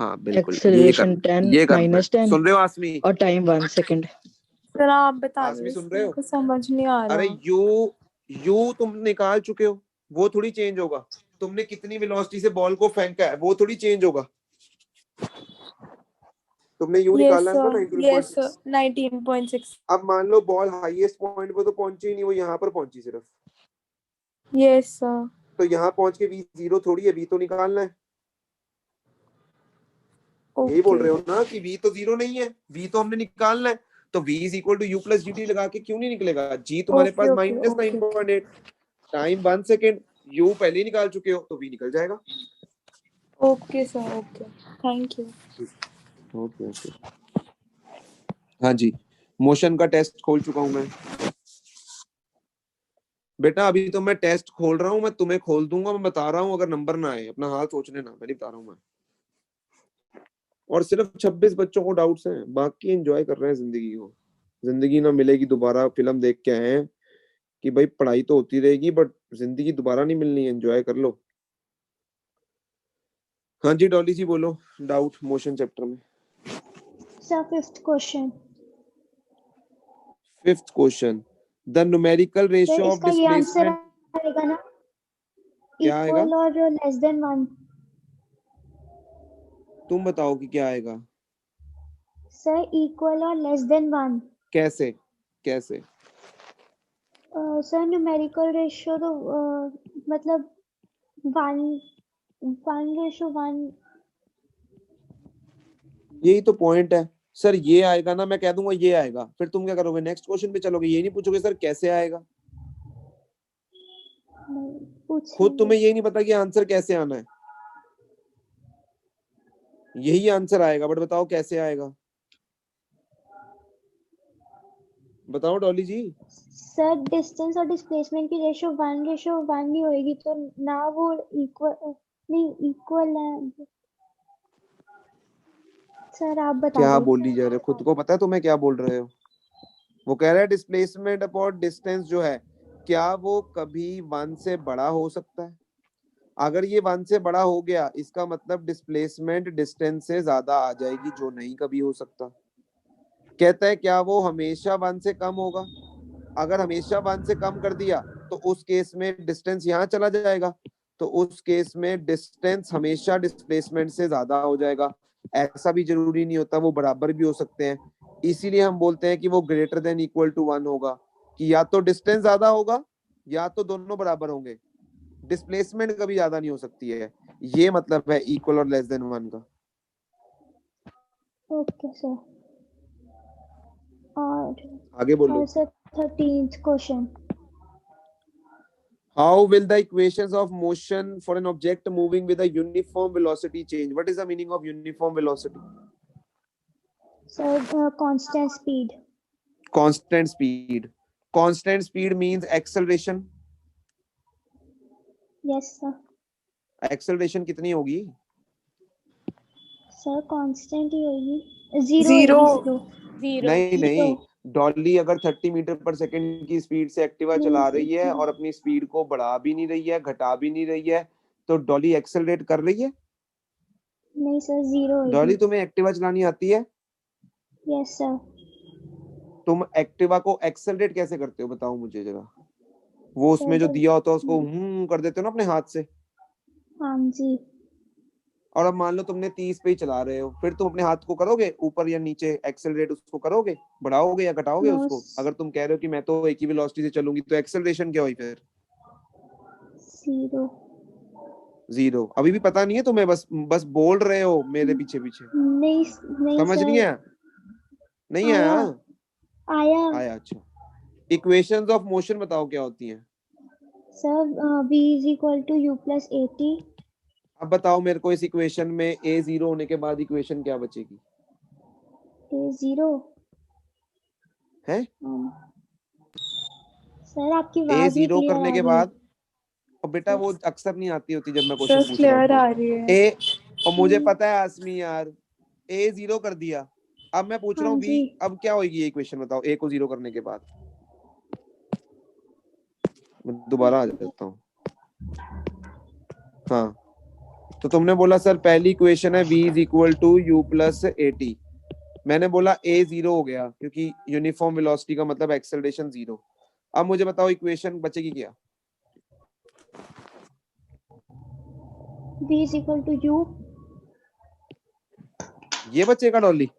Speaker 2: हाँ बिल्कुल
Speaker 3: एक्सेलरेशन 10
Speaker 2: ये करना है।
Speaker 3: माइनस 10
Speaker 2: सुन रहे हो आसमी?
Speaker 3: और टाइम 1 सेकंड।
Speaker 1: सर आप बता दो,
Speaker 2: आसमी सुन रहे
Speaker 1: इसमें
Speaker 2: हो?
Speaker 1: कुछ समझ नहीं आ
Speaker 2: अरे
Speaker 1: रहा।
Speaker 2: यू तुम निकाल चुके हो, वो थोड़ी चेंज होगा। तुमने कितनी वेलोसिटी से बॉल को फेंका है वो थोड़ी चेंज होगा। तुमने यू
Speaker 1: यस
Speaker 2: निकाला है ना
Speaker 1: सर, यस सर
Speaker 2: 19.6।
Speaker 1: 19.6।
Speaker 2: अब मान लो बॉल हाईएस्ट पॉइंट पे तो पहुंची ही नहीं, वो यहाँ पर पहुंची सिर्फ।
Speaker 1: Yes sir.
Speaker 2: तो यहाँ पहुंच के वी 0 थोड़ी है, वी तो निकालना है। यही बोल
Speaker 1: ओके।
Speaker 2: रहे हो ना कि वी तो 0 नहीं है, वी तो हमने निकालना है। तो v is equal to u plus g t लगा के क्यों नहीं निकलेगा? जी तुम्हारे
Speaker 1: ओके
Speaker 2: पास
Speaker 1: okay
Speaker 2: minus
Speaker 1: okay
Speaker 2: 9.8, time 1 second, u पहले ही निकाल चुके हो तो v निकल जाएगा।
Speaker 1: Okay sir, okay thank you.
Speaker 2: Okay okay. हाँ जी मोशन का टेस्ट खोल चुका हूं मैं। बेटा अभी तो मैं टेस्ट खोल रहा हूं, मैं तुम्हें खोल दूंगा। मैं बता रहा हूं अगर नंबर ना आए अपना हाल सोचने ना, पहले बता रहा हूं मैं। और सिर्फ 26 बच्चों को डाउट्स हैं, बाकी एंजॉय कर रहे हैं जिंदगी को। जिंदगी ना मिलेगी दोबारा, फिल्म देख के आए हैं कि भाई पढ़ाई तो होती रहेगी बट जिंदगी दोबारा नहीं मिलनी है, एंजॉय कर लो। हाँ जी डॉली जी बोलो डाउट मोशन चैप्टर में।
Speaker 4: Sir 5th question.
Speaker 2: 5th question, the numerical
Speaker 4: sir
Speaker 2: ratio of
Speaker 4: इसका ये आंसर
Speaker 2: डिस्प्लेसमेंट
Speaker 4: आएगा ना,
Speaker 2: क्या आएगा?
Speaker 4: इक्वल और लेस देन 1।
Speaker 2: तुम बताओ कि क्या आएगा।
Speaker 4: सर इक्वल और लेस देन 1।
Speaker 2: कैसे कैसे?
Speaker 4: सर न्यूमेरिकल रेशियो तो मतलब 1:1।
Speaker 2: यही तो पॉइंट है सर। ये आएगा ना, मैं कह दूंगा ये आएगा, फिर तुम क्या करोगे? नेक्स्ट क्वेश्चन पे चलोगे, ये नहीं पूछोगे सर कैसे आएगा। खुद तुम्हें यही नहीं पता कि आंसर कैसे आना है। यही आंसर आएगा बट बताओ कैसे आएगा। बताओ डॉली जी।
Speaker 4: सर डिस्टेंस और डिस्प्लेसमेंट की रेशियो 1:1 नहीं होएगी, तो ना वो इक्वल नहीं इक्वल है सर, आप बता
Speaker 2: क्या
Speaker 4: दो।
Speaker 2: बोली जा रहे हो? खुद को पता है तुम्हें क्या बोल रहे हो? वो कह रहा है डिस्प्लेसमेंट अपॉन डिस्टेंस जो है, क्या वो कभी 1 से बड़ा हो सकता है? अगर ये 1 से बड़ा हो गया, इसका मतलब डिस्प्लेसमेंट डिस्टेंस से ज्यादा आ जाएगी, जो नहीं कभी हो सकता। कहता है क्या वो हमेशा 1 से कम होगा? अगर हमेशा 1 से कम कर दिया तो उस केस में डिस्टेंस यहाँ चला जाएगा, तो उस केस में डिस्टेंस हमेशा डिस्प्लेसमेंट से ज्यादा हो जाएगा। ऐसा भी जरूरी नहीं होता, वो बराबर भी हो सकते हैं। इसीलिए हम बोलते हैं कि वो ग्रेटर देन इक्वल टू 1 होगा, कि या तो डिस्टेंस ज्यादा होगा या तो दोनों बराबर होंगे। डिस्प्लेसमेंट कभी ज्यादा नहीं हो सकती है। ये मतलब है इक्वल और लेस देन 1 का।
Speaker 4: Okay sir. और
Speaker 2: आगे बोलो।
Speaker 4: और sir 13th question.
Speaker 2: How will the equations of motion for an object moving with a uniform velocity change? What is the meaning of uniform velocity?
Speaker 4: Sir constant speed.
Speaker 2: Constant speed. Constant speed means acceleration.
Speaker 4: Yes sir.
Speaker 2: Acceleration कितनी होगी?
Speaker 4: Sir constant ही होगी, zero
Speaker 1: Zero.
Speaker 4: होगी, zero.
Speaker 2: नहीं नहीं, डॉली अगर 30 metre per second की speed से Activa चला रही है और अपनी स्पीड को बढ़ा भी नहीं रही है, घटा भी नहीं रही है, तो डॉली एक्सेलरेट कर रही है?
Speaker 4: नहीं सर, जीरो होगी।
Speaker 2: डॉली तुम्हें एक्टिवा चलानी आती है?
Speaker 4: Yes sir.
Speaker 2: तुम एक्टिवा को एक्सेलरेट कैसे करते हो बताओ मुझे जरा। वो उसमें जो दिया होता है उसको कर देते हो ना अपने हाथ से।
Speaker 4: हाँ जी।
Speaker 2: और अब मान लो तुमने 30 पे ही चला रहे हो, फिर तुम अपने हाथ को करोगे ऊपर या नीचे एक्सेलरेट, उसको करोगे, बढ़ाओगे या घटाओगे
Speaker 4: No,
Speaker 2: उसको? अगर तुम कह रहे हो कि मैं तो एक ही वेलोसिटी से चलूंगी, तो एक्सेलरेशन क्या हुई फिर?
Speaker 4: जीरो।
Speaker 2: जीरो। अभी भी पता नहीं है तुम्हें? बस बोल रहे हो मेरे पीछे पीछे।
Speaker 4: नहीं नहीं
Speaker 2: समझ
Speaker 4: सर।
Speaker 2: नहीं आया? नहीं आया?
Speaker 4: आया
Speaker 2: आया, अच्छा। इक्वेशंस ऑफ मोशन बताओ क्या होती हैं?
Speaker 4: Sir. v is equal to u plus a t.
Speaker 2: अब बताओ मेरे को, इस इक्वेशन में a जीरो होने के बाद इक्वेशन क्या बचेगी?
Speaker 4: ए जीरो
Speaker 2: है
Speaker 4: सर, आपकी
Speaker 2: a
Speaker 4: आवाज नहीं
Speaker 2: जीरो
Speaker 4: क्लियर
Speaker 2: करने
Speaker 4: आ
Speaker 2: के
Speaker 4: रही।
Speaker 2: बाद, और बेटा वो अक्सर नहीं आती होती जब मैं
Speaker 1: सर
Speaker 2: क्वेश्चन पूछ रहा
Speaker 1: क्लियर
Speaker 2: होता
Speaker 1: आ
Speaker 2: हूँ।
Speaker 1: रही है।
Speaker 2: ए, और मुझे पता है आसमी यार, a जीरो कर दिया, अब मैं पूछ रहा
Speaker 4: हाँ
Speaker 2: हूँ
Speaker 4: जी।
Speaker 2: b, अब क्या होगी ये इक्वेशन बताओ, a को जीरो करने के बाद। मैं दोबारा आ जाता हूँ। हाँ, तो तुमने बोला सर पहली इक्वेशन है v is equal to u plus a t. मैंने बोला a जीरो हो गया क्योंकि यूनिफॉर्म वेलोसिटी का मतलब एक्सेलरेशन जीरो। अब मुझे बताओ इक्वेशन बचेगी क्या?
Speaker 4: v is equal to u.
Speaker 2: ये बचेगा डॉली?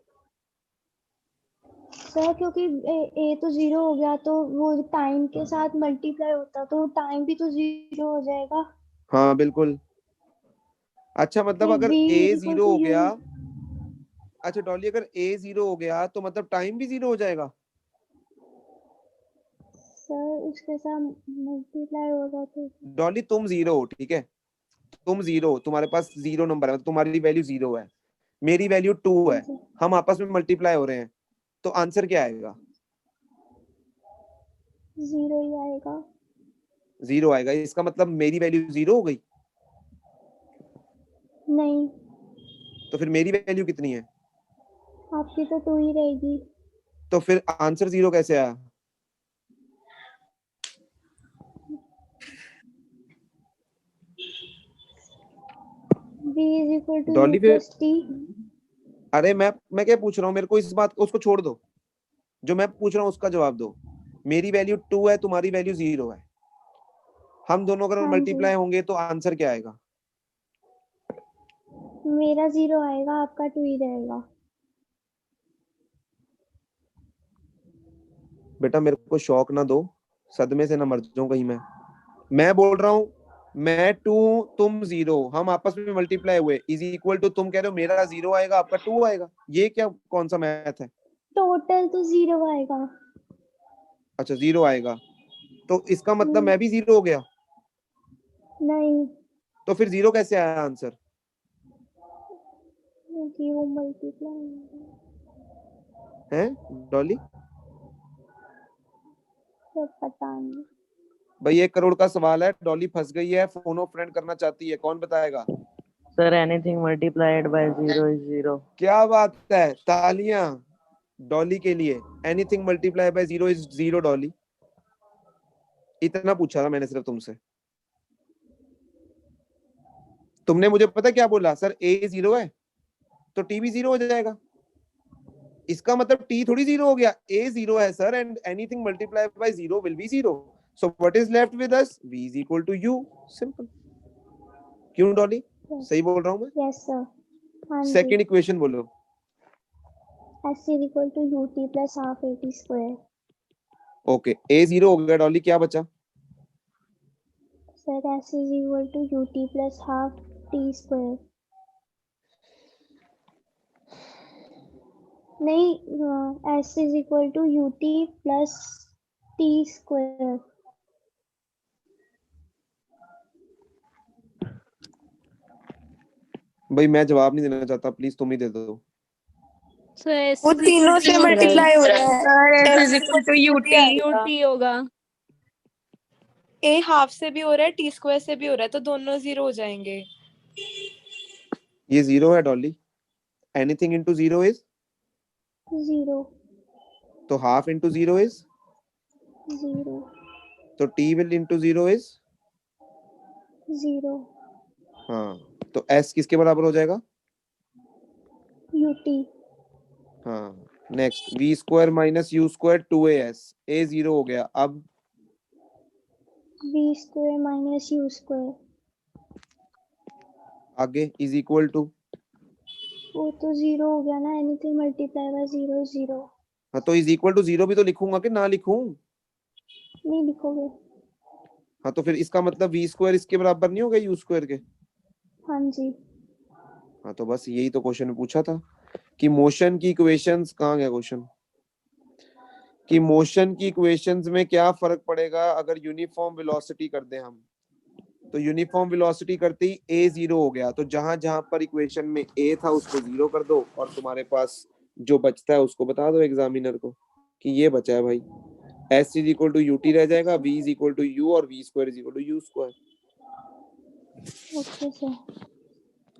Speaker 4: सर क्योंकि ए तो जीरो हो गया, तो वो टाइम के साथ मल्टीप्लाई होता, तो टाइम भी तो जीरो हो जाएगा।
Speaker 2: हाँ बिल्कुल। अच्छा मतलब अगर
Speaker 4: v
Speaker 2: a
Speaker 4: is equal
Speaker 2: zero
Speaker 4: to
Speaker 2: हो
Speaker 4: यू।
Speaker 2: गया, अच्छा डॉली अगर a जीरो हो गया तो मतलब टाइम भी जीरो हो जाएगा?
Speaker 4: सर उसके साथ मल्टीप्लाई होगा तो।
Speaker 2: डॉली तुम जीरो हो, ठीक है, तुम जीरो हो, तुम्हारे पास जीरो नंबर है, तुम्हारी वैल्यू जीरो है, मेरी वैल्यू 2 है, हम आपस में मल्टीप्लाई हो रहे हैं, तो आंसर क्या आएगा?
Speaker 4: जीरो ही आएगा।
Speaker 2: जीरो आएगा। इसका मतलब मेरी वैल्यू जीरो हो गई,
Speaker 4: नहीं,
Speaker 2: तो फिर मेरी वैल्यू कितनी है?
Speaker 4: आपकी तो टू ही रहेगी।
Speaker 2: तो फिर आंसर जीरो कैसे आया?
Speaker 4: v is equal to u
Speaker 2: Dolly फिर,
Speaker 4: प्लस टी।
Speaker 2: अरे मैं क्या पूछ रहा हूँ, मेरे को इस बात उसको छोड़ दो, जो मैं पूछ रहा हूँ उसका जवाब दो। मेरी वैल्यू 2 है, तुम्हारी वैल्यू जीरो है, हम दोनों अगर
Speaker 4: हाँ
Speaker 2: मल्टीप्लाई
Speaker 4: जी।
Speaker 2: होंगे तो आंसर क्या आएगा?
Speaker 4: मेरा जीरो आएगा, आपका टू ही रहेगा।
Speaker 2: बेटा मेरे को शौक ना दो, सदमे से ना मर जाऊं कहीं मैं बोल रहा हूँ मैं 2 तुम जीरो, हम आपस में मल्टीप्लाई हुए, इज इक्वल टू, तुम कह रहे हो मेरा जीरो आएगा आपका 2 आएगा, ये क्या कौन सा मैथ है?
Speaker 4: टोटल तो जीरो आएगा।
Speaker 2: अच्छा जीरो आएगा, तो इसका मतलब
Speaker 4: हम्म,
Speaker 2: मैं भी जीरो हो गया,
Speaker 4: नहीं,
Speaker 2: तो फिर जीरो कैसे आया आंसर?
Speaker 4: क्योंकि वो मल्टीप्लाई
Speaker 2: है डॉली?
Speaker 4: तो पता नहीं।
Speaker 2: भाई 1 करोड़ का सवाल है, डॉली फंस गई है, फोन ऑफ फ्रेंड करना चाहती है, कौन बताएगा?
Speaker 3: Sir anything multiplied by 0 is 0।
Speaker 2: क्या बात है, तालियां डॉली के लिए। Anything multiply by 0 is 0 Dolly. इतना पूछा था मैंने सिर्फ तुमसे। तुमने मुझे पता क्या बोला, सर ए 0 है तो टी भी 0 हो जाएगा। इसका मतलब टी थोड़ी 0 हो गया, ए 0 है sir, and anything multiply by 0 will be 0। So what is left with us? v is equal to u। Simple. क्यों डॉली, सही बोल रहा हूं मैं?
Speaker 4: Yes sir. हाँ जी।
Speaker 2: सेकंड इक्वेशन बोलो।
Speaker 4: s is equal to ut plus half at square.
Speaker 2: Okay, a 0 हो गया डॉली, क्या बचा?
Speaker 4: Sir s is equal to ut plus half t square. नहीं, s is equal to ut plus t square.
Speaker 2: भाई मैं जवाब नहीं देना चाहता, प्लीज तुम ही दे दो।
Speaker 9: So s
Speaker 1: वो
Speaker 9: is equal
Speaker 1: तीनों
Speaker 9: to
Speaker 1: से
Speaker 9: ut.
Speaker 1: मल्टीप्लाई हो रहा है।
Speaker 9: Sir, s is
Speaker 1: S
Speaker 9: equal to ut.
Speaker 1: आएगा।
Speaker 9: ut होगा.
Speaker 1: ए हाफ से भी हो रहा है, टी स्क्वायर से भी हो रहा है, तो दोनों 0 हो जाएंगे।
Speaker 2: ये 0 है डॉली। एनीथिंग इनटू 0 इज
Speaker 4: 0
Speaker 2: तो हाफ इनटू 0 इज
Speaker 4: 0
Speaker 2: तो टी विल इनटू 0 इज
Speaker 4: 0
Speaker 2: हाँ, तो s किसके बराबर हो जाएगा?
Speaker 4: ut
Speaker 2: हाँ, next v square minus u square 2as। a 0 हो गया, अब
Speaker 4: v square minus u square.
Speaker 2: आगे इज इक्वल टू,
Speaker 4: वो तो 0 हो गया ना, एनीथिंग मल्टीप्लाई बाय 0 इज 0।
Speaker 2: हाँ तो इज इक्वल टू 0 भी तो लिखूंगा कि ना लिखूं?
Speaker 4: नहीं लिखोगे?
Speaker 2: हाँ तो फिर इसका मतलब v स्क्वायर इसके बराबर नहीं होगा u स्क्वायर के?
Speaker 4: हाँ जी।
Speaker 2: हाँ तो बस यही तो क्वेश्चन में पूछा था कि मोशन की इक्वेशंस कहाँ गया क्वेश्चन, कि मोशन की इक्वेशंस में क्या फर्क पड़ेगा अगर यूनिफॉर्म वेलोसिटी कर दें हम। तो यूनिफॉर्म वेलोसिटी करते ही a 0 हो गया, तो जहां जहां पर इक्वेशन में a था उसको 0 कर दो, और तुम्हारे पास जो बचता है उसको बता दो एग्जामिनर को कि ये बचा है भाई। s is equal to ut रह जाएगा, v is equal to u और v square is equal to u square.
Speaker 4: Okay sir.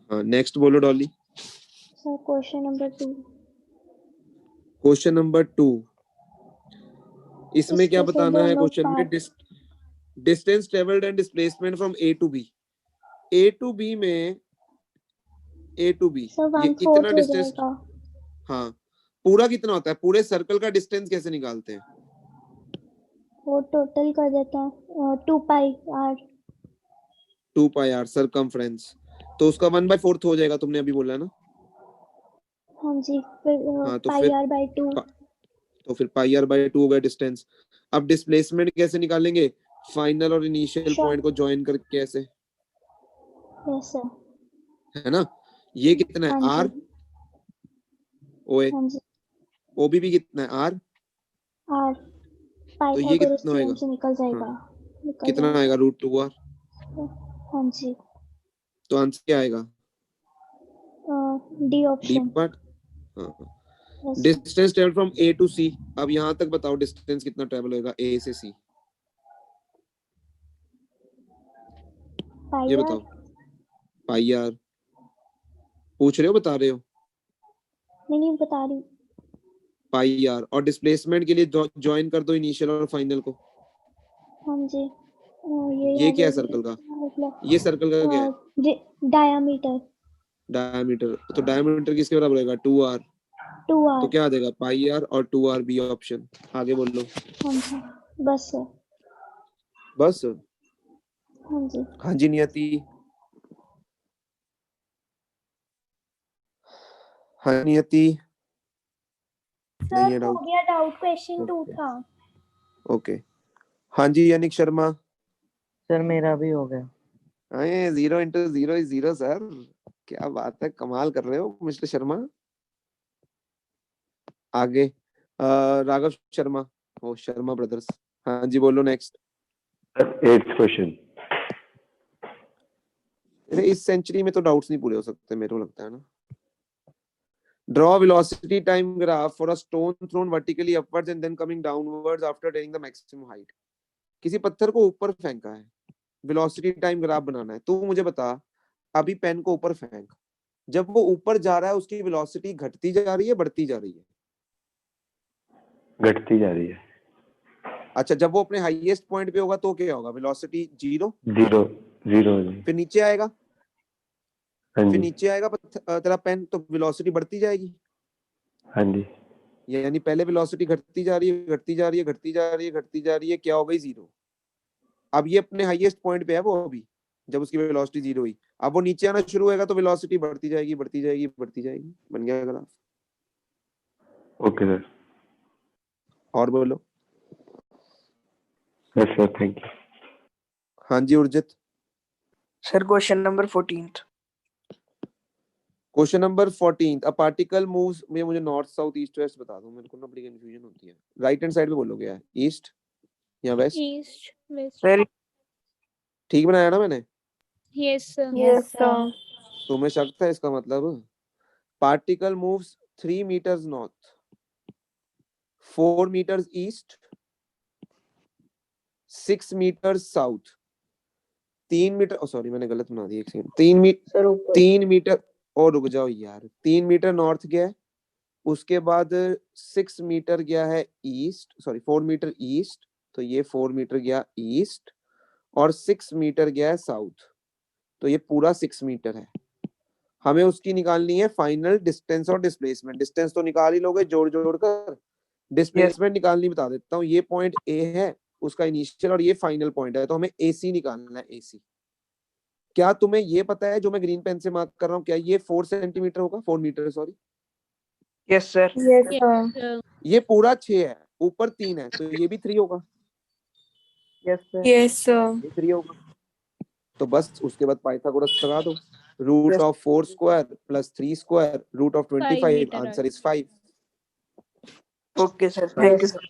Speaker 2: हाँ नेक्स्ट बोलो Dolly.
Speaker 4: Sir question number 2।
Speaker 2: Question number 2, इसमें क्या
Speaker 4: इसके से
Speaker 2: बताना है
Speaker 4: दोनों
Speaker 2: क्वेश्चन में?
Speaker 4: Part
Speaker 2: distance travelled and displacement from a to b। a to b में a टू b
Speaker 4: सर
Speaker 2: ये
Speaker 4: 1/4
Speaker 2: इतना
Speaker 4: हो
Speaker 2: डिस्टेंस,
Speaker 4: जाएगा।
Speaker 2: हाँ पूरा कितना होता है? पूरे सर्कल का डिस्टेंस कैसे निकालते हैं?
Speaker 4: वो टोटल कर देता है 2 पाई r।
Speaker 2: 2 पाई r सरकमफ्रेंस, तो उसका 1/4 हो जाएगा, तुमने अभी बोला ना।
Speaker 4: हाँ जी। फिर
Speaker 2: हाँ तो
Speaker 4: पाई
Speaker 2: फिर
Speaker 4: r बाई 2।
Speaker 2: तो फिर पाई r बाई 2 हो गया डिस्टेंस। अब डिस्प्लेसमेंट कैसे निकालेंगे? फाइनल और इनिशियल पॉइंट को ज्वाइन करके ऐसे,
Speaker 4: यस सर।
Speaker 2: है ना? ये कितना है?
Speaker 4: हाँ
Speaker 2: r
Speaker 4: जी।
Speaker 2: ओए,
Speaker 4: हाँ जी।
Speaker 2: OB भी कितना है? r।
Speaker 4: r
Speaker 2: तो ये
Speaker 4: पाइथागोरस
Speaker 2: कितना
Speaker 4: थ्योरम
Speaker 2: होएगा?
Speaker 4: से निकल जाएगा।
Speaker 2: हाँ,
Speaker 4: निकल
Speaker 2: कितना
Speaker 4: जाएगा।
Speaker 2: आएगा? √2r।
Speaker 4: हाँ जी।
Speaker 2: तो आंसर क्या आएगा?
Speaker 4: D
Speaker 2: D
Speaker 4: option.
Speaker 2: पार्ट। हाँ,
Speaker 4: yes sir.
Speaker 2: Distance travel from A to C। अब यहाँ तक बताओ डिस्टेंस कितना ट्रेवल होएगा A से C?
Speaker 4: पाई
Speaker 2: ये
Speaker 4: r।
Speaker 2: बताओ। पाई r पूछ रहे हो, बता रहे हो?
Speaker 4: नहीं बता रही।
Speaker 2: पाई r, और डिस्प्लेसमेंट के लिए ज्वाइन कर दो इनिशियल और फाइनल को।
Speaker 4: हाँ जी।
Speaker 2: ये क्या है सर्कल का? ये सर्कल का क्या है?
Speaker 4: डायामीटर।
Speaker 2: डायमीटर। तो डायमीटर किसके बराबर होगा? 2r।
Speaker 4: 2r।
Speaker 2: तो क्या आ जाएगा? पाई r और 2r बी ऑप्शन। आगे बोल लो।
Speaker 4: हाँ जी। बस सर।
Speaker 2: बस।
Speaker 4: हाँ जी।
Speaker 2: हाँ जी नियति। हाँ नियति। नहीं है
Speaker 4: सर हो
Speaker 2: डाउट?
Speaker 4: गया डाउट, क्वेश्चन 2 था।
Speaker 2: ओके। हाँ जी यानिक शर्मा।
Speaker 3: सर मेरा भी हो गया।
Speaker 2: 0 इंटू 0 इज 0 सर। क्या बात है, कमाल कर रहे हो मिस्टर शर्मा। आगे राघव शर्मा, ओ शर्मा ब्रदर्स। हाँ जी बोलो नेक्स्ट।
Speaker 7: 8th question.
Speaker 2: इस सेंचुरी में तो डाउट्स नहीं पूरे हो सकते मेरे को लगता है ना। Draw velocity time graph for a stone thrown vertically upwards and then coming downwards after attaining the maximum height. किसी पत्थर को ऊपर फेंका है, वेलोसिटी टाइम ग्राफ बनाना है, तो मुझे बता अभी पेन को ऊपर फेंक, जब वो ऊपर जा रहा है उसकी वेलोसिटी घटती जा रही है बढ़ती जा रही है?
Speaker 7: घटती जा रही है।
Speaker 2: अच्छा, जब वो अपने हाईएस्ट पॉइंट पे होगा तो क्या होगा? वेलोसिटी जीरो
Speaker 7: जी।
Speaker 2: फिर नीचे आएगा,
Speaker 7: हाँ
Speaker 2: फिर
Speaker 7: जी।
Speaker 2: नीचे आएगा तेरा पेन, तो वेलोसिटी बढ़ती जाएगी।
Speaker 7: हाँ जी।
Speaker 2: यानी पहले वेलोसिटी घटती जा रही है, घटती जा रही है, घटती जा रही है, घटती जा रही है, क्या हो गई? जीरो। अब ये अपने हाईएस्ट पॉइंट पे है वो अभी, जब उसकी वेलोसिटी जीरो हुई, अब वो नीचे आना शुरू होगा तो वेलोसिटी बढ़ती जाएगी, बढ़ती जाएगी, बढ़ती जाएगी। बन गया ग्राफ।
Speaker 7: Okay sir.
Speaker 2: और बोलो।
Speaker 7: Yes sir, thank you.
Speaker 2: हाँ जी Urjit.
Speaker 11: Sir question number 14th।
Speaker 2: Question number 14, a particle moves, मुझे नॉर्थ साउथ ईस्ट वेस्ट बता दो, मेरे को ना बड़ी कंफ्यूजन होती है। राइट हैंड साइड पे बोलोगे यार, ईस्ट या वेस्ट?
Speaker 9: East west.
Speaker 11: सर
Speaker 2: ठीक बनाया ना मैंने?
Speaker 9: Yes sir.
Speaker 1: Yes sir.
Speaker 2: तुम्हें शक था इसका मतलब? Particle moves 3 meters north, 4 meters east, 6 meters south, 3 metre, sorry मैंने गलत बना दिया, एक सेकंड, 3 मीटर, और रुक जाओ यार, 3 मीटर नॉर्थ गया है, उसके बाद 6 मीटर गया है ईस्ट, सॉरी 4 मीटर ईस्ट, तो ये 4 मीटर गया ईस्ट, और 6 मीटर गया है साउथ, तो ये पूरा 6 मीटर है। हमें उसकी निकालनी है फाइनल डिस्टेंस और डिस्प्लेसमेंट। डिस्टेंस तो निकाल ही लोगे जोड़ जोड़ कर, डिस्प्लेसमेंट निकालनी बता देता हूँ। ये पॉइंट ए है उसका इनिशियल, और ये फाइनल पॉइंट है, तो हमें एसी निकालना है, एसी। क्या तुम्हें ये पता है जो मैं ग्रीन पेन से मार्क कर रहा हूँ, क्या ये 4 सेंटीमीटर होगा? 4 metre sorry.
Speaker 11: Yes sir.
Speaker 1: Yes
Speaker 9: yes
Speaker 1: sir.
Speaker 9: Sir.
Speaker 2: ये पूरा 6 है, ऊपर 3 है, तो ये भी 3 होगा।
Speaker 11: Yes sir.
Speaker 1: Yes sir.
Speaker 2: ये 3 होगा, तो बस उसके बाद पाइथागोरस लगा दो। Root of 4 square plus 3 square root of 25, answer is 5।
Speaker 11: Okay sir, thank you sir.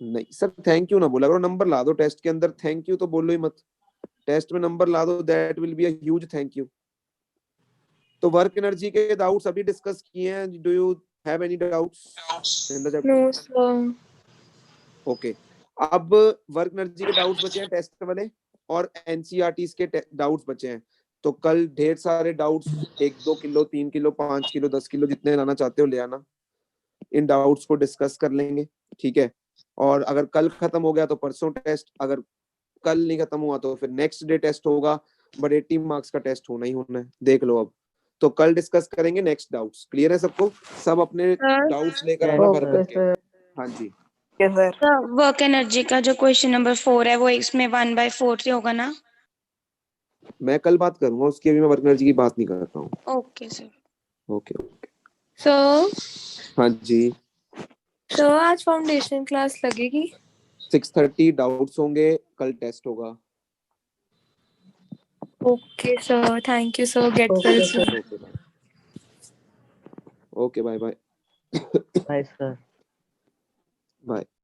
Speaker 2: नहीं सर थैंक यू ना बोला करो, नंबर ला दो टेस्ट के अंदर, थैंक यू तो बोलो ही मत। टेस्ट में नंबर ला दो, that will be a huge thank you. तो वर्क एनर्जी के डाउट्स अभी डिस्कस किए हैं। Do you have any doubts in the chapter?
Speaker 1: No sir.
Speaker 2: Okay, अब वर्क एनर्जी के डाउट्स बचे हैं टेस्ट वाले, और एनसीईआरटीज के डाउट्स बचे हैं। तो कल ढेर सारे doubts, 1-2 kilo, 3 kilo, 5 kilo, 10 kilo, जितने लाना चाहते हो ले आना। इन डाउट्स को डिस्कस कर लेंगे, ठीक है। और अगर कल खत्म हो गया तो परसों टेस्ट, अगर कल नहीं खत्म हुआ तो फिर नेक्स्ट डे टेस्ट होगा, बट 80 मार्क्स का टेस्ट होना ही होना है, देख लो अब। तो कल डिस्कस करेंगे नेक्स्ट डाउट्स। क्लियर है सबको? सब अपने डाउट्स लेकर आना घर पर के। हाँ जी
Speaker 11: यस सर।
Speaker 6: वर्क एनर्जी का जो क्वेश्चन नंबर 4 है वो इसमें 1/4 ही होगा ना?
Speaker 2: मैं कल बात करूंगा उसकी, अभी मैं वर्क एनर्जी की बात नहीं कर रहा हूँ।
Speaker 6: Okay sir.
Speaker 2: Okay okay.
Speaker 1: Sir
Speaker 2: हाँ जी,
Speaker 1: सर आज फाउंडेशन क्लास लगेगी?
Speaker 2: 6:30 डाउट्स होंगे, कल टेस्ट होगा।
Speaker 1: Okay sir, thank you sir, get well soon.
Speaker 2: Okay bye bye.
Speaker 3: Bye sir.
Speaker 2: Bye.